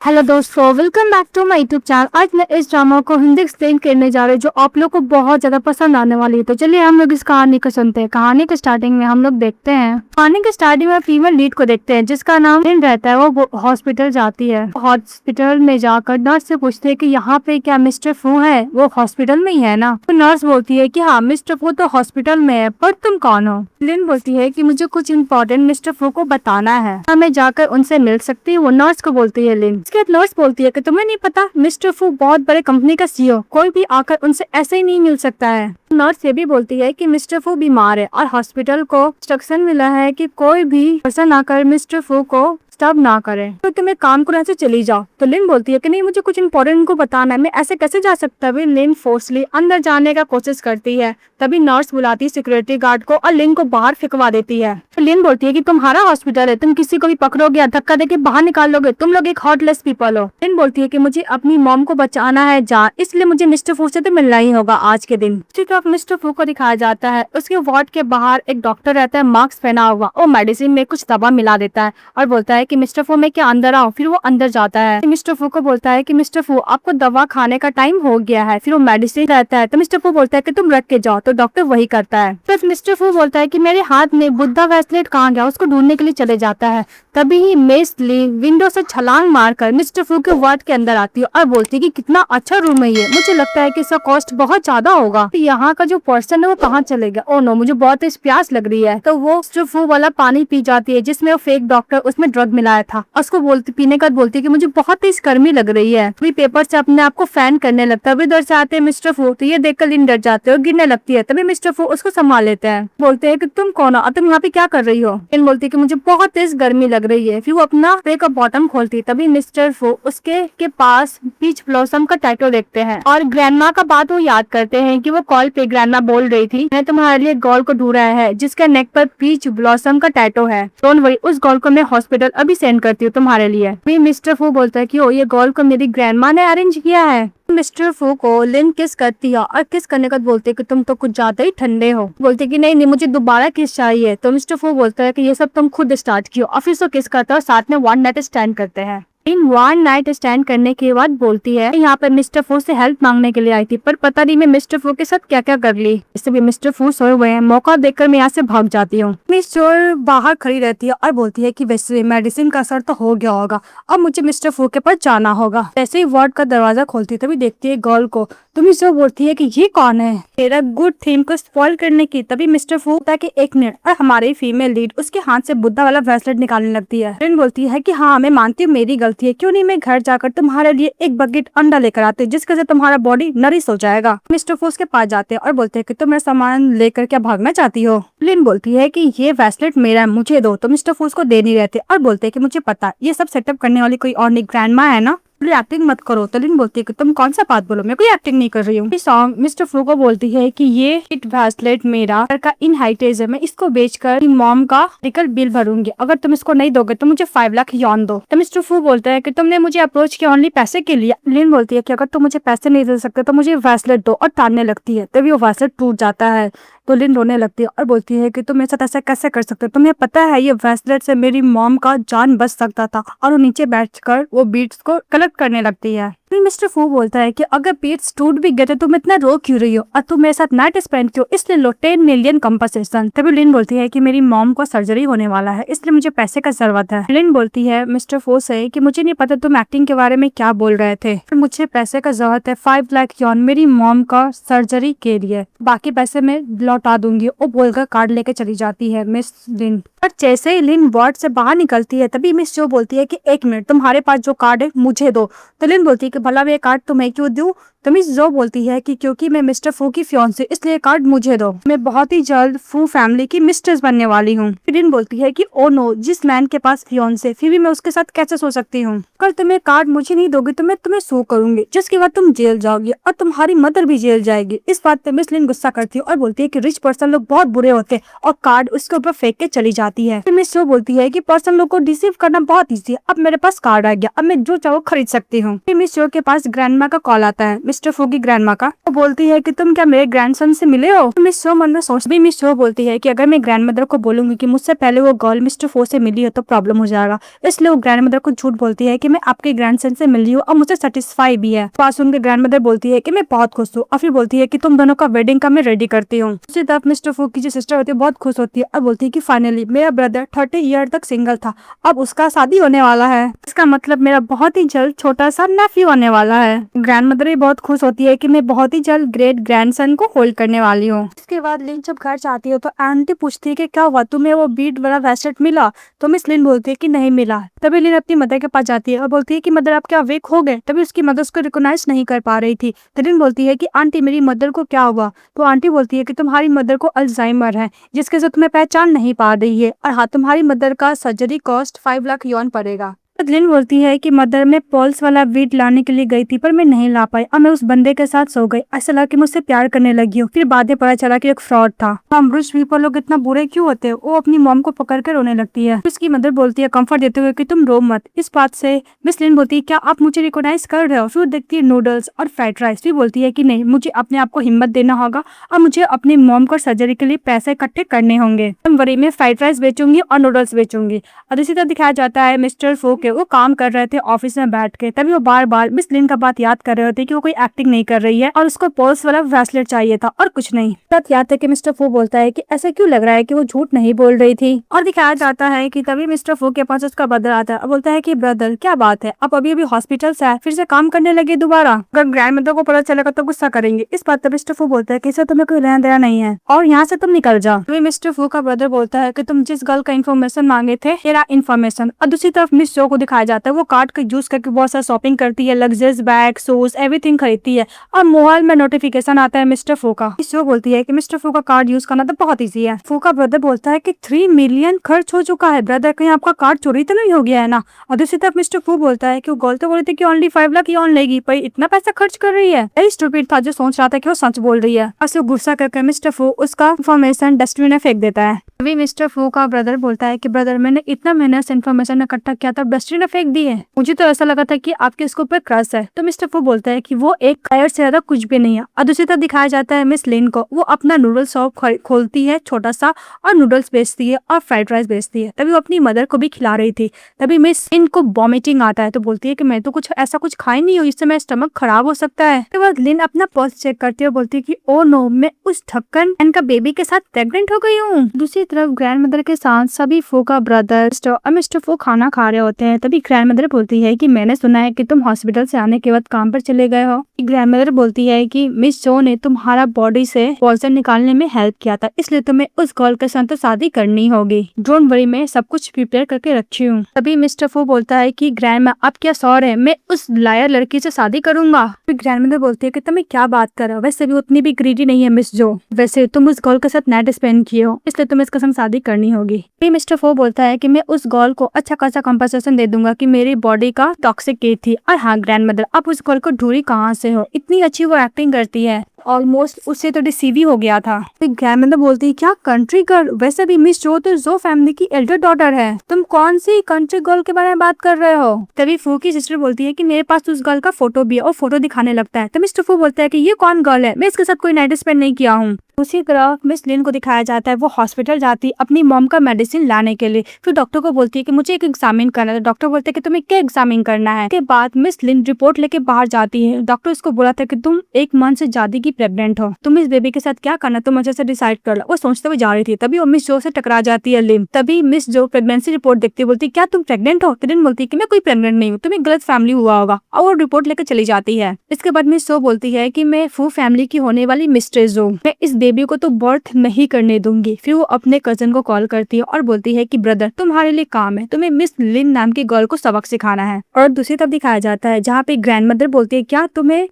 Hello दोस्तों, welcome back to my YouTube channel. आज मैं इस ड्रामा को हिंदी एक्सप्लेन करने जा रही हूँ जो आप लोग को बहुत ज्यादा पसंद आने वाली है। तो चलिए हम लोग इस कहानी को सुनते हैं। कहानी के स्टार्टिंग में हम लोग देखते हैं, कहानी के स्टार्टिंग में फीमेल लीड को देखते हैं जिसका नाम लिन रहता है। वो हॉस्पिटल जाती है। हॉस्पिटल में जाकर नर्स से पूछते है कि यहाँ पे क्या मिस्टर फू है? वो हॉस्पिटल में ही है ना? तो नर्स बोलती है कि हाँ, मिस्टर फू तो हॉस्पिटल में है, पर तुम कौन हो? लिन बोलती है कि मुझे कुछ इम्पोर्टेंट मिस्टर फू को बताना है, हमें जाकर उनसे मिल सकती है? वो नर्स को बोलती है लिन। उसके बाद नर्स बोलती है कि तुम्हें नहीं पता, मिस्टर फू बहुत बड़े कंपनी का सीईओ, कोई भी आकर उनसे ऐसे ही नहीं मिल सकता है। नर्स ये भी बोलती है कि मिस्टर फू बीमार है और हॉस्पिटल को इंस्ट्रक्शन मिला है कि कोई भी पर्सन आकर मिस्टर फू को डिस्टर्ब ना करे, तो तुम एक काम करो, ऐसे चली जाओ। तो लिन बोलती है कि नहीं, मुझे कुछ इंपॉर्टेंट उनको बताना है, मैं ऐसे कैसे जा सकता है? लिन फोर्सली अंदर जाने का कोशिश करती है। तभी नर्स बुलाती है सिक्योरिटी गार्ड को और लिन को बाहर फेंकवा देती है। तो लिन बोलती है कि तुम्हारा हॉस्पिटल है, तुम किसी को भी पकड़ोगे या धक्का देके बाहर निकाल लोगे, तुम लोग एक हार्टलेस पीपल हो। लिन बोलती है कि मुझे अपनी मॉम को बचाना है इसलिए मुझे मिस्टर फू से तो मिलना ही होगा आज के दिन। दूसरी तरफ मिस्टर फू को दिखाया जाता है, उसके वार्ड के बाहर एक डॉक्टर रहता है मास्क पहना हुआ। वो मेडिसिन में कुछ दवा मिला देता है और बोलता है कि मिस्टर फू मैं क्या अंदर आओ? फिर वो अंदर जाता है। मिस्टर फू को बोलता है कि मिस्टर फू आपको दवा खाने का टाइम हो गया है। फिर वो मेडिसिन रहता है तो मिस्टर फू बोलता है कि तुम रख के जाओ, तो डॉक्टर वही करता है। फिर मिस्टर फू बोलता है कि मेरे हाथ में बुद्धा ब्रेसलेट कहाँ गया, उसको ढूंढने के लिए चले जाता है। तभी ही मिस लिन विंडो से छलांग मारकर मिस्टर फू के वार्ड के अंदर आती है और बोलती है कि कितना अच्छा रूम है ये, मुझे लगता है कि इसका कॉस्ट बहुत ज्यादा होगा। तो यहाँ का जो पर्सन है वो कहाँ चलेगा? ओ नो, मुझे बहुत तेज प्यास लग रही है। तो वो मिस्टर फू वाला पानी पी जाती है जिसमें वो फेक डॉक्टर उसमें ड्रग मिलाया था। उसको बोलती पीने का बोलती है कि मुझे बहुत तेज गर्मी लग रही है। तभी पेपर से अपने आप को फैन करने लगता है। अभी इधर से आते हैं मिस्टर फू, तो ये देखकर लिन डर जाते हैं और गिरने लगती है। तभी मिस्टर फू उसको संभाल लेते हैं, बोलते हैं कि तुम कौन हो और तुम यहाँ पे क्या कर रही हो? लिन बोलती है कि मुझे बहुत तेज गर्मी लग रही है। फिर वो अपना ट्रे का बॉटम खोलती है। तभी मिस्टर फू उसके पास पीच ब्लॉसम का टैटू देखते हैं और ग्रैंडमा का बात वो याद करते हैं कि वो कॉल पे ग्रैंडमा बोल रही थी, मैंने तुम्हारे लिए गोल को ढूंढा है जिसके नेक पर पीच ब्लॉसम का टैटू है, डोंट वरी, उस गोल को मैं हॉस्पिटल अभी सेंड करती हूँ तुम्हारे लिए। फिर मिस्टर फू बोलता है कि ओ, ये गोल को मेरी ग्रैंडमा ने अरेंज किया है। मिस्टर फू को लिन किस करती है और किस करने का बोलते है कि तुम तो कुछ ज्यादा ही ठंडे हो। बोलते कि नहीं, मुझे दोबारा किस चाहिए। तो मिस्टर फू बोलता है कि ये सब तुम खुद स्टार्ट कियो और फिर किस करता है और साथ में वन नाइट स्टैंड करते हैं। इन वन नाइट स्टैंड करने के बाद बोलती है यहाँ पर मिस्टर फू से हेल्प मांगने के लिए आई थी, पर पता नहीं मैं मिस्टर फू के साथ क्या क्या कर ली। इससे भी मिस्टर फू सोए हुए हैं, मौका देखकर मैं यहाँ से भाग जाती हूँ। मिस चोर बाहर खड़ी रहती है और बोलती है कि वैसे मेडिसिन का असर तो हो गया होगा, अब मुझे मिस्टर फू के पास जाना होगा। जैसे ही वार्ड का दरवाजा खोलती है तभी देखती है गर्ल को। तो मिस चोर बोलती है कि ये कौन है, तेरा गुड थीम को स्पॉइल करने की। तभी मिस्टर फू कि एक मिनट, और हमारी फीमेल लीड उसके हाथ से बुद्धा वाला ब्रेसलेट निकालने लगती है। लिन बोलती है कि हाँ, मैं मानती हूँ मेरी गलती है, क्यों नहीं मैं घर जाकर तुम्हारे लिए एक बकेट अंडा लेकर आते जिसके से तुम्हारा बॉडी नरिश हो जाएगा। मिस्टर फू के पास जाते हैं और बोलते हैं कि तुम मेरा सामान लेकर क्या भागना चाहती हो? लिन बोलती है कि ये ब्रेसलेट मेरा है, मुझे दो। तो मिस्टर फू को दे नहीं रहते और बोलते हैं कि मुझे पता ये सब सेटअप करने वाली कोई और नहीं, ग्रैंडमा है ना, एक्टिंग मत करो। तो लिन बोलती है कि तुम कौन सा बात बोलो, मैं कोई एक्टिंग नहीं कर रही हूँ। सॉन्ग मिस्टर फू को बोलती है कि ये हिट ब्रेसलेट मेरा घर का इनहाइटेज है, मैं इसको बेचकर मॉम का मेडिकल बिल भरूंगी, अगर तुम इसको नहीं दोगे तो मुझे 5 लाख यौन दो। तो मिस्टर फू बोलता है कि तुमने मुझे अप्रोच किया ओनली पैसे के लिए। लिन बोलती है कि अगर तुम मुझे पैसे नहीं दे सकते तो मुझे ब्रेसलेट दो, और तानने लगती है। तभी वो ब्रेसलेट टूट जाता है। तो लिन रोने लगती है और बोलती है कि तुम मेरे साथ ऐसा कैसे कर सकते हो, तुम्हें पता है ये ब्रेसलेट से मेरी मॉम का जान बच सकता था। और वो नीचे बैठकर वो बीट्स को कलेक्ट करने लगती है। फिर मिस्टर फू बोलता है कि अगर बीट्स टूट भी गए तो तुम इतना रो क्यों रही हो और तुम मेरे साथ नाइट स्पेंड क्यों, इसलिए लो 10 मिलियन कंपनसेशन। तभी लिन बोलती है कि मेरी मॉम को सर्जरी होने वाला है इसलिए मुझे पैसे का जरूरत है। लिन बोलती है मिस्टर फू से कि मुझे नहीं पता तुम एक्टिंग के बारे में क्या बोल रहे थे, फिर मुझे पैसे का जरूरत है 5 लाख यौन मेरी मॉम का सर्जरी के लिए, बाकी पैसे मैं लौटा दूंगी। वो बोलकर कार्ड लेके चली जाती है मिस लिन। और जैसे ही लिन वार्ड से बाहर निकलती है तभी मिस जो बोलती है कि एक मिनट, तुम्हारे पास जो कार्ड है मुझे दो। तो लिन बोलती है कि भला मैं कार्ड तुम्हें क्यों दूं? तो मिस जो बोलती है कि क्योंकि मैं मिस्टर फू की फियांसे, इसलिए कार्ड मुझे दो, मैं बहुत ही जल्द फू फैमिली की मिस्ट्रेस बनने वाली हूँ। फिर लिन बोलती है कि ओ नो, जिस मैन के पास फियांसे फिर भी मैं उसके साथ कैसे सो सकती हूँ? कल तुम्हें कार्ड मुझे नहीं दोगे तो मैं तुम्हें सो करूंगी, जिसके बाद तुम जेल जाओगी और तुम्हारी मदर भी जेल जाएगी। इस बात पे मिस लिन गुस्सा करती है और बोलती है कि रिच पर्सन लोग बहुत बुरे होते हैं और कार्ड उसके ऊपर फेंक के चली जाती है। फिर मिस जो बोलती है कि पर्सन लोग को डिसीव करना बहुत ईजी है, अब मेरे पास कार्ड आ गया, अब मैं जो चाहो खरीद सकती हूँ। फिर मिस जो के पास ग्रैंडमा का कॉल आता है। मिस्टर फू की ग्रैंडमा का। वो बोलती है कि तुम क्या मेरे ग्रैंडसन से मिले हो? तो मिस शो मन में सोच भी मिस शो बोलती है कि अगर मैं ग्रैंडमदर को बोलूंगी कि मुझसे पहले वो गर्ल मिस्टर फू से मिली है तो प्रॉब्लम हो जाएगा, इसलिए वो ग्रैंडमदर को झूठ बोलती है कि मैं आपके ग्रैंडसन से मिली हूँ और मुझसे सेटिस्फाई भी है। पास सुन के ग्रैंडमदर बोलती है कि मैं बहुत खुश हूँ और फिर बोलती है कि तुम दोनों का वेडिंग का मैं रेडी करती हूँ। दूसरी तरफ मिस्टर फू की जो सिस्टर होती है बहुत खुश होती है और बोलती है कि फाइनली मेरा ब्रदर 30 ईयर तक सिंगल था, अब उसका शादी होने वाला है, इसका मतलब मेरा बहुत ही जल्द छोटा सा नेफ्यू होने वाला है। ग्रैंडमदर भी बहुत खुश होती है कि मैं बहुत ही जल्द ग्रेट ग्रैंडसन को होल्ड करने वाली हूँ। इसके बाद लिन जब घर जाती है तो आंटी पूछती है कि क्या हुआ, तुम्हें वो बीट वाला ब्रेसलेट मिला? तो मिस लिन बोलती है कि नहीं मिला। तभी लिन अपनी मदर के पास जाती है और बोलती है कि मदर आप क्या अवेक हो गए? तभी उसकी मदर उसको रिकॉग्नाइज नहीं कर पा रही थी। तो लिन बोलती है कि आंटी मेरी मदर को क्या हुआ? तो आंटी बोलती है कि तुम्हारी मदर को अल्जाइमर है जिसके से तुम्हें पहचान नहीं पा रही है, और हाँ तुम्हारी मदर का सर्जरी कॉस्ट 5 लाख यौन पड़ेगा। लिन बोलती है कि मदर मैं पॉल्स वाला वीट लाने के लिए गई थी पर मैं नहीं ला पाई और मैं उस बंदे के साथ सो गई, ऐसा लगा कि मुझसे प्यार करने लगी हूँ, फिर बाद में पता चला कि एक फ्रॉड था। हम रिच पीपल लोग इतना बुरे क्यों होते हैं? वो अपनी मॉम को पकड़ कर रोने लगती है। उसकी मदर बोलती है कंफर्ट देते हुए कि तुम रो मत। इस बात से मिस लिन बोलती है क्या आप मुझे रिकॉग्नाइज कर रहे हो? फिर देखती है नूडल्स और फ्राइड राइस, फिर बोलती है कि नहीं मुझे अपने आप को हिम्मत देना होगा और मुझे अपनी मॉम को सर्जरी के लिए पैसे इकट्ठे करने होंगे। वरी में फ्राइड राइस बेचूंगी और नूडल्स बेचूंगी। और इसी तरह दिखाया जाता है मिस्टर फू के वो काम कर रहे थे ऑफिस में बैठ के, तभी वो बार बार मिस लिन का बात याद कर रहे होते कि वो कोई एक्टिंग नहीं कर रही है और उसको पॉल्स वाला ब्रेसलेट चाहिए था और कुछ नहीं। बात याद है कि मिस्टर फू बोलता है कि ऐसा क्यों लग रहा है कि वो झूठ नहीं बोल रही थी। और दिखाया जाता है कि तभी मिस्टर फू के पास उसका ब्रदर आता है और बोलता है कि ब्रदर क्या बात है, आप अभी अभी हॉस्पिटल से आए फिर से काम करने लगे दोबारा? अगर ग्रैंडमदर को पता चलेगा तो गुस्सा करेंगे। इस बात पर मिस्टर फू बोलता है कि इसे तुम्हें कोई लेना देना नहीं है और यहाँ से तुम निकल जाओ। तभी मिस्टर फू का ब्रदर बोलता है कि तुम जिस गर्ल का इन्फॉर्मेशन मांगे थे तेरा इन्फॉर्मेशन। और दूसरी तरफ मिस जो को दिखाया जाता है वो कार्ड का यूज करके बहुत सारा शॉपिंग करती है, लग्जरियस बैग शूज एवरीथिंग खरीदती है और मोबाइल में नोटिफिकेशन आता है मिस्टर फू का। मिस जो बोलती है कि मिस्टर फू का कार्ड यूज करना तो बहुत ईजी है। फू का ब्रदर बोलता है कि 3 मिलियन खर्च हो चुका है ब्रदर, कहीं आपका कार्ड चोरी तो नहीं हो गया है ना? और दूसरी तरफ मिस्टर फू बोलता है कि वो गर्ल तो बोल रही थी कि ओनली 5 लाख यौन लेगी पर इतना पैसा खर्च कर रही है। यही स्टूपिड था जो सोच रहा था कि वो सच बोल रही है। और गुस्सा करके मिस्टर फू उसका इन्फॉर्मेशन डस्टबिन में फेंक देता है। तभी मिस्टर फू का ब्रदर बोलता है कि ब्रदर मैंने इतना मेहनत से इन्फॉर्मेशन इकट्ठा किया था, डस्टबिन में फेंक दी है, मुझे तो ऐसा लगा था कि आपके इसके ऊपर क्रश है। तो मिस्टर फू बोलता है कि वो एक टायर से ज्यादा कुछ भी नहीं है। और दूसरी तरफ दिखाया जाता है मिस लिन को, वो अपना नूडल शॉप खोलती है छोटा सा और नूडल्स बेचती है और फ्राइड राइस बेचती है। तभी वो अपनी मदर को भी खिला रही थी। तभी मिस लिन को वॉमिटिंग आता है तो बोलती है कि मैं तो कुछ ऐसा कुछ खाई नहीं हूँ, इससे मेरा स्टमक खराब हो सकता है। उसके बाद लिन अपना पर्स चेक करती है और बोलती है कि ओ नो मैं उस ढक्कन का बेबी के साथ प्रेग्नेंट हो गई हूँ। दूसरी तरफ ग्रैंडमदर के साथ सभी फू का ब्रदर और मिस्टर फू खाना खा रहे होते हैं। तभी ग्रैंडमदर बोलती है कि मैंने सुना है कि तुम हॉस्पिटल से आने के बाद काम पर चले गए हो। ग्रैंडमदर बोलती है कि मिस जो ने तुम्हारा बॉडी से पॉइजन निकालने में हेल्प किया था, इसलिए तुम्हें उस गर्ल के साथ तो शादी करनी होगी। डोंट वरी मैं सब कुछ प्रिपेयर करके रखी हूँ। तभी मिस्टर फू बोलता है कि ग्रैंडमा आप क्या श्योर है मैं उस लायर लड़की से शादी करूंगा? फिर ग्रैंडमदर बोलती है कि तुम्हें क्या बात कर रहे हो, वैसे भी उतनी भी ग्रीडी नहीं है मिस जो, वैसे तुम उस गर्ल के साथ नाइट स्पेंड किए हो इसलिए तुम्हें इसके संग शादी करनी होगी। फिर मिस्टर फू बोलता है कि मैं उस गर्ल को अच्छा खासा कंपनसेशन दे दूंगा कि मेरी बॉडी का टॉक्सिक की थी। और हाँ ग्रैंडमदर आप उस गर्ल को ढूंढी कहाँ से हो, इतनी अच्छी वो एक्टिंग करती है, ऑलमोस्ट उससे तो डिसीव ही हो गया था। फिर ग्रैंडमदर बोलती है क्या कंट्री गर्ल, वैसे भी मिस जो तो जो फैमिली की एल्डर डॉटर है, तुम कौन सी कंट्री गर्ल के बारे में बात कर रहे हो? तभी फू की सिस्टर बोलती है कि मेरे पास उस गर्ल का फोटो भी है और फोटो दिखाने लगता है। तो मिस्टर फू बोलता है कि ये कौन गर्ल है, मैं इसके साथ कोई नाइट स्पेंड नहीं किया हूँ। उसी तरह मिस लिन को दिखाया जाता है वो हॉस्पिटल जाती अपनी मॉम का मेडिसिन लाने के लिए। फिर डॉक्टर को बोलती है कि मुझे एक एग्जामिन करना है। डॉक्टर बोलते है कि तुम्हें क्या एग्जामिन करना है। के बाद मिस लिन रिपोर्ट लेके बाहर जाती है। डॉक्टर उसको बोला था कि तुम 1 मंथ से ज्यादा की प्रेग्नेंट हो, तुम इस बेबी के साथ क्या करना तुम अच्छे से डिसाइड कर लो। वो सोचते हुए जा रही थी तभी वो मिस जो से टकरा जाती है लिन। तभी मिस जो प्रेगनेंसी रिपोर्ट देखती है बोलती क्या तुम प्रेग्नेंट हो? लिन बोलती है कि मैं कोई प्रेग्नेंट नहीं हूँ, तुम्हें गलत फैमिली हुआ होगा और वो रिपोर्ट लेकर चली जाती है। इसके बाद मिस जो बोलती है कि मैं फू फैमिली की होने वाली मिस्ट्रेस हूँ, मैं इस बेबी को तो बर्थ नहीं करने दूंगी। फिर वो अपने कजन को कॉल करती है और बोलती है कि ब्रदर तुम्हारे लिए काम है, तुम्हें मिस लिन नाम की गर्ल को सबक सिखाना है। और दूसरी तरफ दिखाया जाता है जहाँ पे ग्रैंडमदर बोलती है क्या तुम्हें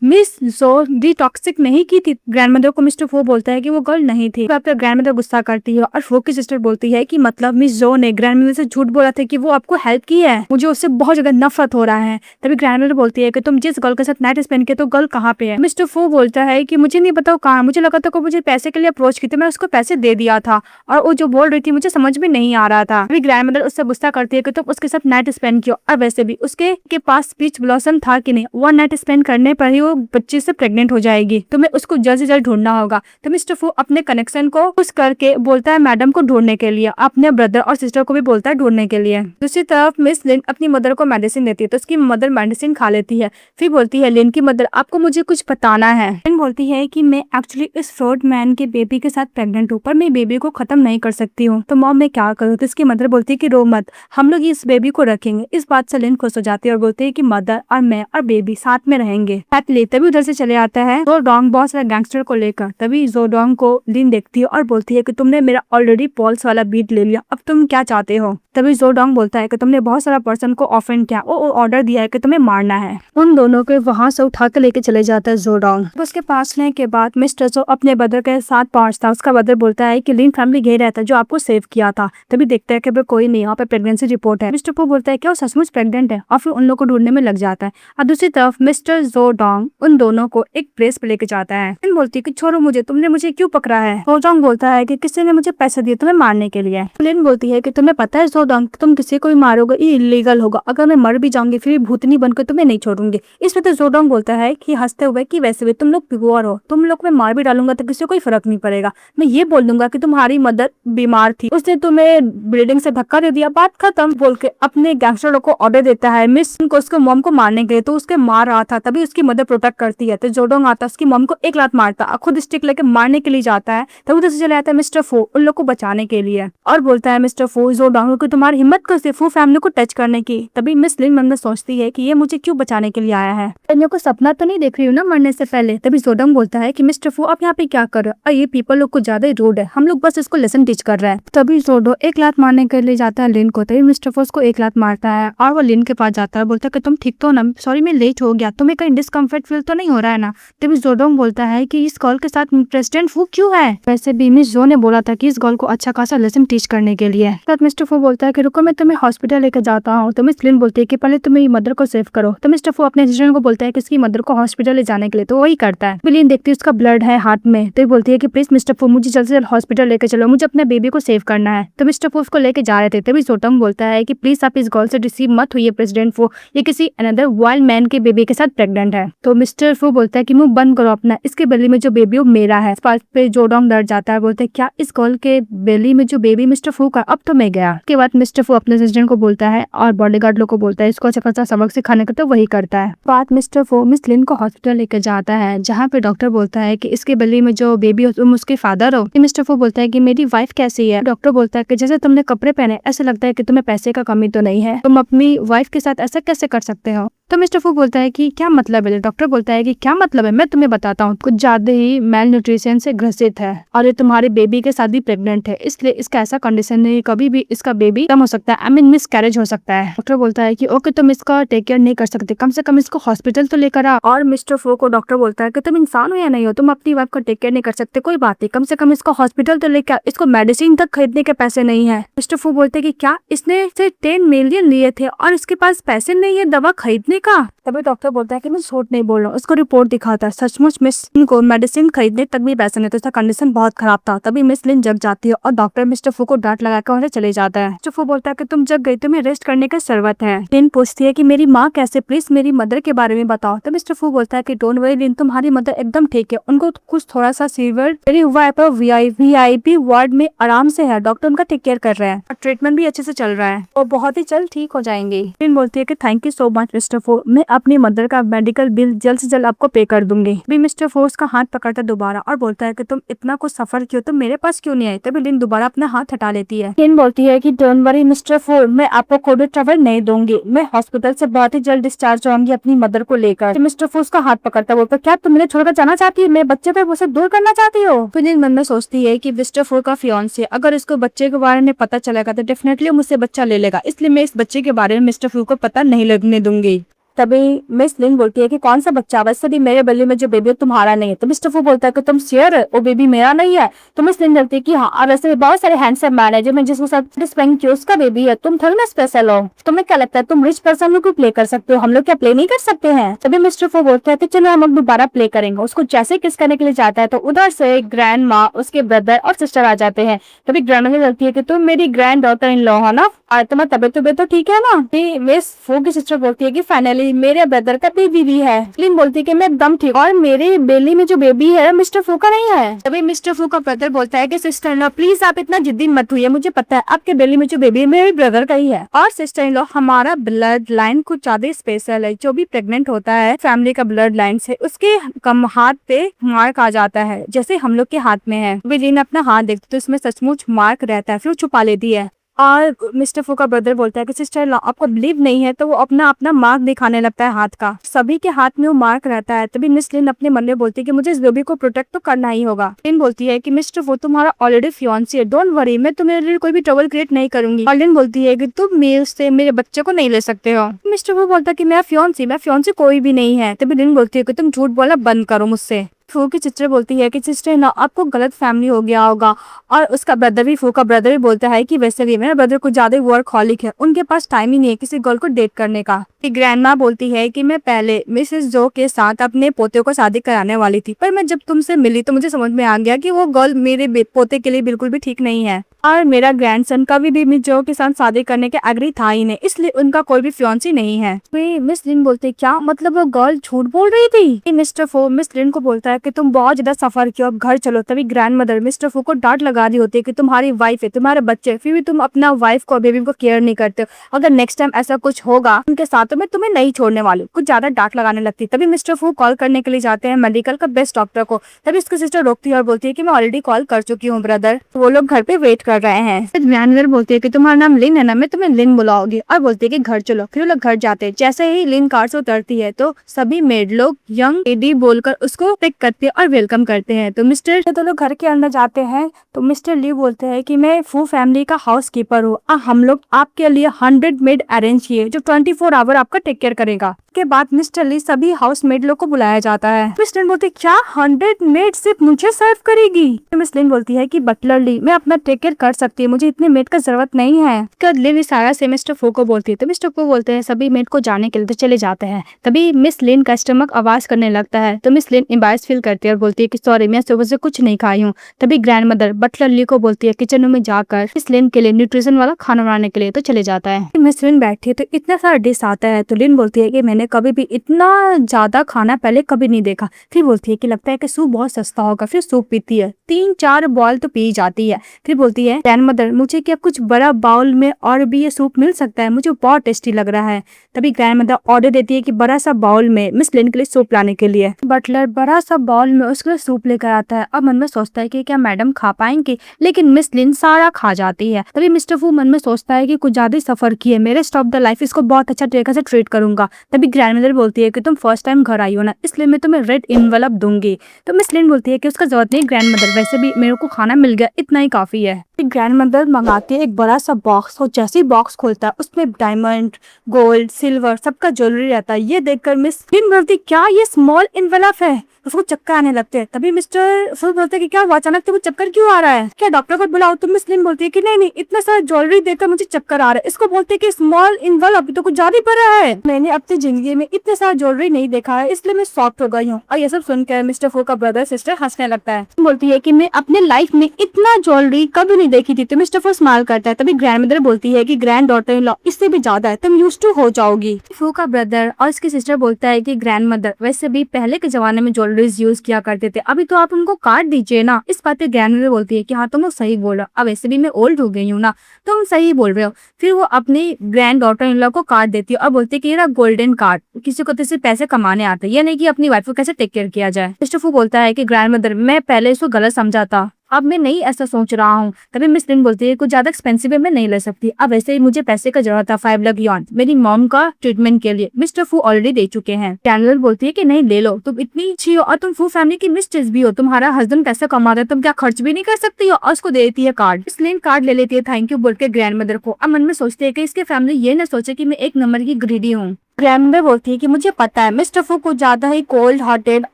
मिस जो डिटॉक्सिक नहीं की थी? ग्रैंडमदर को मिस्टर फू बोलता है कि वो गर्ल नहीं थी। फिर ग्रैंडमदर गुस्सा करती है और फू की सिस्टर बोलती है कि मतलब मिस जो ने ग्रैंडमदर से झूठ बोला था कि वो आपको हेल्प की है, मुझे उससे बहुत ज्यादा नफरत हो रहा है। तभी ग्रैंडमदर बोलती है कि तुम जिस गर्ल के साथ नाइट स्पेंड किया तो गर्ल कहाँ पे है? मिस्टर फू बोलता है कि मुझे नहीं पता कहाँ, मुझे लगा था कि मुझे पैसे के लिए अप्रोच की थी, मैं उसको पैसे दे दिया था और वो जो बोल रही थी मुझे समझ में नहीं आ रहा था। ग्रैंडमदर उससे गुस्सा करती है कि तुम उसके साथ नाइट स्पेंड किया और वैसे भी उसके पास पीच ब्लॉसम था कि नहीं, 1 नाइट स्पेंड करने पर ही वो बच्चे से प्रेग्नेंट हो जाएगी, तुम्हें उसको जल्द से जल्द ढूंढना होगा। तो मिस्टर फू अपने कनेक्शन को पुश करके बोलता है मैडम को ढूंढने के लिए, अपने ब्रदर और सिस्टर को भी बोलता है ढूंढने के लिए। दूसरी तरफ मिस लिन अपनी मदर को मेडिसिन देती है, तो उसकी मदर मेडिसिन खा लेती है। फिर बोलती है लिन की मदर, आपको मुझे कुछ बताना है। लिन बोलती है कि मैं एक्चुअली इस फ्रॉड मैन के बेबी के साथ प्रेग्नेंट हूँ, पर मैं बेबी को खत्म नहीं कर सकती हूँ, तो मॉम मैं क्या करूँ। तो इसकी मदर बोलती है कि रो मत, हम लोग इस बेबी को रखेंगे। इस बात से लिन खुश हो जाती है और बोलती है कि मदर और मैं और बेबी साथ में रहेंगे। तभी उधर से चले आता है जोडोंग बहुत सारे गैंगस्टर को लेकर। तभी जोडोंग को लिन देखती है और बोलती है कि तुमने मेरा ऑलरेडी पल्स वाला बीट ले लिया, अब तुम क्या चाहते हो। तभी जोडोंग बोलता है कि तुमने बहुत सारा पर्सन को ऑफेंड किया, वो ऑर्डर दिया है कि तुम्हें मारना है। उन दोनों को वहां से उठा के लेके चले जाता है जोडोंग। उसके पास लेने के बाद मिस्टर जो अपने ब्रदर के साथ पहुंचता है, उसका ब्रदर बोलता है कि लिन फैमिली यही रहता है जो आपको सेव किया था। तभी देखता है कि कोई नहीं, यहाँ पे प्रेगनेंसी रिपोर्ट है। मिस्टर पू बोलता है कि वो सचमुच प्रेग्नेंट है और फिर उन लोग को ढूंढने में लग जाता है। और दूसरी तरफ मिस्टर जोडोंग उन दोनों को एक प्लेस पे लेके जाता है। लिन बोलती है कि छोड़ो मुझे, तुमने मुझे क्यों पकड़ा है। जोडोंग बोलता है कि किसी ने मुझे पैसे दिए तुम्हें मारने के लिए। लिन बोलती है कि तुम्हें पता है जोडोंग, तुम किसी को भी मारोगे ये इलीगल होगा, अगर मैं मर भी जाऊंगी फिर भी भूतनी बनकर तुम्हें नहीं छोड़ूंगी। इस पे तो जोडोंग बोलता है कि हंसते हुए कि वैसे भी तुम लोग प्योर हो, तुम लोग मैं मार भी डालूंगा तो किसी को कोई फर्क नहीं पड़ेगा। मैं ये बोल दूंगा कि तुम्हारी मदर बीमार थी, उसने तुम्हें बिल्डिंग से धक्का दे दिया, बात खत्म बोल के अपने गैंगस्टर को ऑर्डर देता है मिस को उसके मॉम को मारने के लिए। तो उसके मार रहा था, तभी उसकी मदर प्रोटेक्ट करती है। तो जोडोंग आता है, उसकी मॉम को एक लात मारता, खुद स्टिक लेके मारने के लिए जाता है। तब उधर से चले आता है मिस्टर फू उन लोग को बचाने के लिए और बोलता है मिस्टर फू जोडोंग को तुम्हारी हिम्मत कैसे फू फैमिली को टच करने की। तभी मिस लिन मन में सोचती है कि ये मुझे क्यों बचाने के लिए आया है, इन को सपना तो नहीं देख रही हूँ ना मरने से पहले। तभी जोडोंग बोलता है कि मिस्टर फू आप यहाँ पे क्या कर रहे हो, ये पीपल लोग को ज्यादा रूड है, हम लोग बस इसको लेसन टीच कर रहे हैं। तभी जोडो एक लात मारने के लिए जाता है लिन को। तभी मिस्टर फू उसको एक लात मारता है और वो लिन के पास जाता है, बोलता है कि तुम ठीक तो ना, सॉरी मैं लेट हो गया, तुम्हें कहीं डिस्कम्फर्ट फील तो नहीं हो रहा है ना। तभी जोडोंग बोलता है कि इस गर्ल के साथ प्रेसिडेंट फू क्यों है, वैसे भी मिस जो ने बोला था कि इस गर्ल को अच्छा खासा लेसन टीच करने के लिए। तब मिस्टर फू बोलता है कि रुको मैं तुम्हें हॉस्पिटल लेकर जाता हूँ। तो मिस लिन बोलती है कि पहले तुम्हें मदर को सेव करो। तो मिस्टर फू अपने असिस्टेंट को बोलता है कि इसकी मदर को हॉस्पिटल ले जाने के लिए, तो वही करता है। लिन देखती है उसका ब्लड है हाथ में, तो बोलती है कि प्लीज मिस्टर फू मुझे जल्द से जल्द हॉस्पिटल लेकर चलो, मुझे अपने बेबी को सेव करना है। तो मिस्टर फू उसको लेके जा रहे थे। तभी जोडोंग बोलता है कि प्लीज आप इस गर्ल से रिसीव मत हुई प्रेसिडेंट फू, ये किसी अनदर वाइल्ड मैन के बेबी के साथ प्रेग्नेंट है। तो मिस्टर फू बोलता है कि मुंह बंद करो अपना, इसके बेली में जो बेबी वो मेरा है। इस बात पे जोडोंग डर जाता है, बोलते हैं क्या इस गर्ल के बेली में जो बेबी मिस्टर फू का, अब तो मैं गया। उसके बाद मिस्टर फू अपने असिस्टेंट को बोलता है और बॉडीगार्ड लोग को बोलता है इसको अच्छा खासा सबक सिखाने का, तो वही करता है। बाद मिस्टर फू मिस लिन को हॉस्पिटल लेकर जाता है, जहाँ पे डॉक्टर बोलता है कि इसके बेली में जो बेबी हो तुम उसके फादर हो। मिस्टर फू बोलता है कि मेरी वाइफ कैसी है। डॉक्टर बोलता है कि जैसे तुमने कपड़े पहने ऐसा लगता है कि तुम्हें पैसे का कमी तो नहीं है, तुम अपनी वाइफ के साथ ऐसा कैसे कर सकते हो। तो मिस्टर फू बोलता है कि क्या मतलब है। डॉक्टर बोलता है कि क्या मतलब है, मैं तुम्हें बताता हूँ, कुछ ज्यादा ही मेल न्यूट्रिशन से ग्रसित है और ये तुम्हारे बेबी के साथ भी प्रेग्नेंट है, इसलिए इसका ऐसा कंडीशन नहीं, कभी भी इसका बेबी कम हो सकता है, आई मीन मिस कैरेज हो सकता है। डॉक्टर बोलता है कि ओके तुम इसका टेक केयर नहीं कर सकते, कम से कम इसको हॉस्पिटल तो लेकर आ। और मिस्टर फू को डॉक्टर बोलता है कि तुम इंसान हो या नहीं हो, तुम अपनी वाइफ का टेक केयर नहीं कर सकते, कोई बात नहीं, कम से कम इसको हॉस्पिटल तो लेकर, इसको मेडिसिन तक खरीदने के पैसे नहीं है। मिस्टर फू बोलते हैं कि क्या इसने से 10 मिलियन लिए थे और इसके पास पैसे नहीं है दवा खरीदने का। तभी डॉक्टर बोलता है कि मैं झूठ नहीं बोल रहा हूँ, उसको रिपोर्ट दिखाता है, सचमुच मिस लिन को मेडिसिन खरीदने तक भी पैसे नहीं थे, उसका कंडीशन बहुत खराब था। तभी मिस लिन जग जाती है और डॉक्टर मिस्टर फू को डांट लगाकर वहां से चले जाता है। मिस्टर फू बोलता है कि तुम जग गई, तुम्हें रेस्ट करने की जरूरत है। लिन पूछती है कि मेरी माँ कैसे, प्लीज मेरी मदर के बारे में बताओ। तो मिस्टर फू बोलता है कि डोंट वरी लिन, तुम्हारी मदर एकदम ठीक है, उनको कुछ थोड़ा सा सीवियर हुआ है पर VIP वार्ड में आराम से है, डॉक्टर उनका टेक केयर कर रहे हैं और ट्रीटमेंट भी अच्छे से चल रहा है और बहुत ही जल्द ठीक हो जाएंगे। लिन बोलती है कि thank you so much mister फू, मैं अपनी मदर का मेडिकल बिल जल्द से जल्द आपको पे कर दूंगी। भी मिस्टर फोर्स का हाथ पकड़ता दोबारा और बोलता है कि तुम इतना कुछ सफर क्यों, तुम मेरे पास क्यों नहीं आई। तभी लिन दोबारा अपना हाथ हटा लेती है। लिन बोलती है कि डोंट वरी मिस्टर फोर, मैं आपको कोविड ट्रैवल नहीं दूंगी, मैं हॉस्पिटल से बहुत ही जल्द डिस्चार्ज होंगी अपनी मदर को लेकर। मिस्टर फोर्स का हाथ पकड़ता बोलता क्या तुम मुझे छोड़कर जाना चाहती है, मैं बच्चे पे उसे दूर करना चाहती हो। फिर लिन मन में सोचती है कि मिस्टर फोर का फियांसे, अगर इसको बच्चे के बारे में पता चलेगा तो डेफिनेटली मुझसे बच्चा ले लेगा, इसलिए मैं इस बच्चे के बारे में मिस्टर फोर को पता नहीं लगने दूंगी। तभी मिस लिन बोलती है कि कौन सा बच्चा, वैसे भी मेरे बेली में जो बेबी है तुम्हारा नहीं है। तो मिस्टर फू बोलता है कि तुम श्योर है वो बेबी मेरा नहीं है। तो मिस लिन बोलती है कि हाँ, और वैसे भी बहुत सारे हैंडसम मैन है जो मैं जिसको साथ उसका बेबी है, तुम थोड़ी ना स्पेशल हो, तुम्हें क्या लगता है तुम रिच पर्सन को प्ले कर सकते हो, हम लोग क्या प्ले नहीं कर सकते हैं। तभी मिस्टर फू बोलता है कि चलो हम लोग दोबारा प्ले करेंगे। उसको जैसे किस करने के लिए जाता है तो उधर से ग्रैंड माँ, उसके ब्रदर और सिस्टर आ जाते हैं। तभी ग्रैंड माँ बोलती है कि तुम मेरी ग्रैंड डॉटर इन लॉ है ना, और तुम्हारी तबियत तो ठीक है ना। मिस फू की सिस्टर बोलती है कि फाइनली जी मेरे ब्रदर का बेबी भी है। लिन बोलती है कि मैं एकदम ठीक, और मेरे बेली में जो बेबी है मिस्टर फू का नहीं है। तभी मिस्टर फू का ब्रदर बोलता है कि सिस्टर इन लॉ प्लीज आप इतना जिद्दी मत हुई, मुझे पता है आपके बेली में जो बेबी है मेरे ब्रदर का ही है। और सिस्टर इन लॉ हमारा ब्लड लाइन कुछ ज्यादा स्पेशल है, जो भी प्रेग्नेंट होता है फैमिली का ब्लड लाइन से उसके कम हाथ पे मार्क आ जाता है जैसे हम लोग के हाथ में है। लिन अपना हाथ देखती तो उसमें सचमुच मार्क रहता है, फिर छुपा लेती है। और मिस्टर फू का ब्रदर बोलता है कि सिस्टर आपको बिलीव नहीं है, तो वो अपना अपना मार्क दिखाने लगता है हाथ का। सभी के हाथ में वो मार्क रहता है। तभी मिस लिन अपने मन में बोलती है कि मुझे इस बेबी को प्रोटेक्ट तो करना ही होगा। लिन बोलती है कि मिस्टर फू तुम्हारा ऑलरेडी फियांसी है, डोंट वरी, मैं तुम्हारे लिए कोई भी ट्रबल क्रिएट नहीं करूंगी। और लिन बोलती है कि तुम मेरे से मेरे बच्चे को नहीं ले सकते हो। मिस्टर फू बोलता है कि मैं फियांसी कोई भी नहीं है। तभी लिन बोलती है कि तुम झूठ बोलना बंद करो मुझसे। फू की सिस्टर बोलती है कि सिस्टर ना आपको गलत फैमिली हो गया होगा। और उसका ब्रदर भी, फू का ब्रदर भी बोलता है कि वैसे भी मेरा ब्रदर कुछ ज्यादा वर्कहॉलिक है, उनके पास टाइम ही नहीं है किसी गर्ल को डेट करने का। ग्रैंडमा बोलती है कि मैं पहले मिसेस जो के साथ अपने पोते को शादी कराने वाली थी, पर मैं जब तुमसे मिली तो मुझे समझ में आ गया कि वो गर्ल मेरे पोते के लिए बिल्कुल भी ठीक नहीं है। और मेरा ग्रैंडसन कभी भी मिस जो के साथ शादी करने के एग्री था ही नहीं, इसलिए उनका कोई भी फियांसी नहीं है। मिस लिन बोलते क्या मतलब वो गर्ल झूठ बोल रही थी। मिस्टर फू मिस लिन को बोलता है कि तुम बहुत ज्यादा सफर किया, अब घर चलो। तभी ग्रैंड मदर मिस्टर फू को डांट लगा रही होती है कि तुम्हारी वाइफ है, तुम्हारे बच्चे, फिर भी तुम अपना वाइफ को बेबी को केयर नहीं करते। अगर नेक्स्ट टाइम ऐसा कुछ होगा उनके साथ तो मैं तुम्हें नहीं छोड़ने वाली। कुछ ज्यादा डांट लगाने लगती। तभी मिस्टर फू कॉल करने के लिए जाते हैं मेडिकल का बेस्ट डॉक्टर को। तभी उसकी सिस्टर रोकती है और बोलती है कि मैं ऑलरेडी कॉल कर चुकी हूँ ब्रदर, वो लोग घर पे वेट कर रहे हैं। ग्रैंड मदर बोलती है कि तुम्हारा नाम लिन है ना, मैं तुम्हें लिन बुलाऊंगी। और बोलती है कि घर चलो। फिर वो लोग घर जाते हैं। जैसे ही लिन कार से उतरती है तो सभी मेड लोग यंग लेडी बोलकर उसको पिक करते हैं और वेलकम करते हैं। तो मिस्टर तो लोग घर के अंदर जाते हैं तो मिस्टर ली बोलते हैं कि मैं फू फैमिली का हाउस कीपर हूँ, हम लोग आपके लिए 100 मेड अरेंज किए जो 24 आवर आपका टेक केयर करेगा। के बाद मिस्टर ली सभी हाउस मेड लोग को बुलाया जाता है। मिस्टर बोलते क्या 100 मेड सिर्फ मुझे सर्व करेगी। मिस लिन बोलती है कि बटलर ली मैं अपना टेक केयर कर सकती हूँ, मुझे इतने मेड का जरूरत नहीं है। लिन इशारा से मिस्टर फू को बोलती है तो मिस्टर फू बोलते हैं सभी मेड को जाने के लिए, तो चले जाते हैं। तभी मिस लिन का स्टमक आवाज करने लगता है तो मिस लिन एम्बैरेस फील करती है और बोलती है कि सॉरी मैं सुबह से कुछ नहीं खाई हूँ। तभी ग्रैंड मदर बटलर ली को बोलती है किचन में जाकर मिस लिन के लिए न्यूट्रिशन वाला खाना बनाने के लिए, तो चले जाता है। मिस लिन बैठी है तो इतना सारा डिश आता है तो लिन बोलती है कि मैंने कभी भी इतना ज्यादा खाना पहले कभी नहीं देखा। फिर बोलती है कि लगता है कि सूप बहुत सस्ता होगा। फिर सूप पीती है, 3-4 बॉल तो पी जाती है। फिर बोलती है ग्रैंड मदर मुझे क्या कुछ बड़ा बाउल में और भी ये सूप मिल सकता है, मुझे बहुत टेस्टी लग रहा है। तभी ग्रैंड मदर ऑर्डर देती है कि बड़ा सा बाउल में मिस लिन के लिए सूप लाने के लिए। बटलर बड़ा सा बाउल में उसके लिए सूप लेकर आता है और मन में सोचता है कि क्या मैडम खा पाएंगे, लेकिन मिस लिन सारा खा जाती है। तभी मिस्टर फू मन में सोचता है कि कुछ ज्यादा सफर किए, मेरे स्टॉप द लाइफ इसको बहुत अच्छा तरीके से ट्रीट करूंगा। तभी ग्रैंड मदर बोलती है कि तुम फर्स्ट टाइम घर आई हो ना, इसलिए मैं तुम्हें रेड इनवेलप दूंगी। तो मिस लिन बोलती है कि उसका जरूरत नहीं ग्रैंड मदर, वैसे भी मेरे को खाना मिल गया, इतना ही काफी है। ग्रैंड मदर मंगाती है एक बड़ा सा बॉक्स और जैसे ही बॉक्स खोलता है उसमें डायमंड, गोल्ड, सिल्वर सबका ज्वेलरी रहता है। ये देखकर मिस लिन बोलती क्या ये स्मॉल इनवेलप है, उसको चक्कर आने लगते हैं। तभी मिस्टर फू बोलते हैं कि क्या अचानक से वो चक्कर क्यों आ रहा है, क्या डॉक्टर को बुलाओ। तो मिस लिन बोलती है कि नहीं इतना सारा ज्वेलरी देखकर मुझे चक्कर आ रहा है। इसको बोलते हैं कि स्मॉल इनवेलप तो कुछ ज्यादा बड़ा है, मैंने अपनी जिंदगी में इतने सारा ज्वेलरी नहीं देखा है, इसलिए मैं शॉक्ड हो गई हूँ। और ये सब सुनकर मिस्टर फू का ब्रदर सिस्टर हंसने लगता है। बोलती है कि मैं अपने लाइफ में इतना ज्वेलरी कभी नहीं देखी थी। तो मिस्टर फू स्माइल करता है। तभी ग्रैंड मदर बोलती है कि ग्रैंड डॉटर इन लॉ इससे भी ज्यादा है, तुम यूज्ड टू हो जाओगी। फू का ब्रदर और इसकी सिस्टर बोलता है कि ग्रैंड मदर वैसे भी पहले के जमाने में ज्वेलरीज यूज किया करते थे, अभी तो आप उनको काट दीजिए ना। इस बात पे ग्रैंड मदर बोलती है कि हाँ तुम लोग सही बोल रहे हो, अब वैसे भी मैं ओल्ड हो गई हूँ ना, तुम सही बोल रहे हो। फिर वो अपनी ग्रैंड डॉटर इन लॉ को काट देती है और बोलती है कि ये गोल्डन कार्ड, किसी को तो इससे पैसे कमाने आते हैं, ये नहीं कि अपनी वाइफ को कैसे टेक केयर किया जाए। मिस्टर फू बोलता है कि ग्रैंड मदर मैं पहले इसको गलत समझा था, अब मैं नहीं ऐसा सोच रहा हूँ। तभी मिस लिन बोलती है कुछ ज्यादा एक्सपेंसिव है, मैं नहीं ले सकती, अब वैसे ही मुझे पैसे का जरूरत था 5 लाख यॉन मेरी मॉम का ट्रीटमेंट के लिए, मिस्टर फू ऑलरेडी दे चुके हैं। कैंडल बोलती है कि नहीं ले लो, तुम इतनी अच्छी हो और तुम फू फैमिली की मिस्ट्रेस भी हो, तुम्हारा हस्बैंड पैसा कमाता है, तुम क्या खर्च भी नहीं कर सकती हो। और उसको दे देती है कार्ड। मिस लिन कार्ड ले लेती है थैंक यू बोल के ग्रैंड मदर को। अब मन में सोचती है कि इसके फैमिली ये ना सोचे कि मैं एक नंबर की ग्रीडी हूँ। ग्रैंड मदर बोलती है कि मुझे पता है मिस्टर फू कुछ ज्यादा ही कोल्ड हार्टेड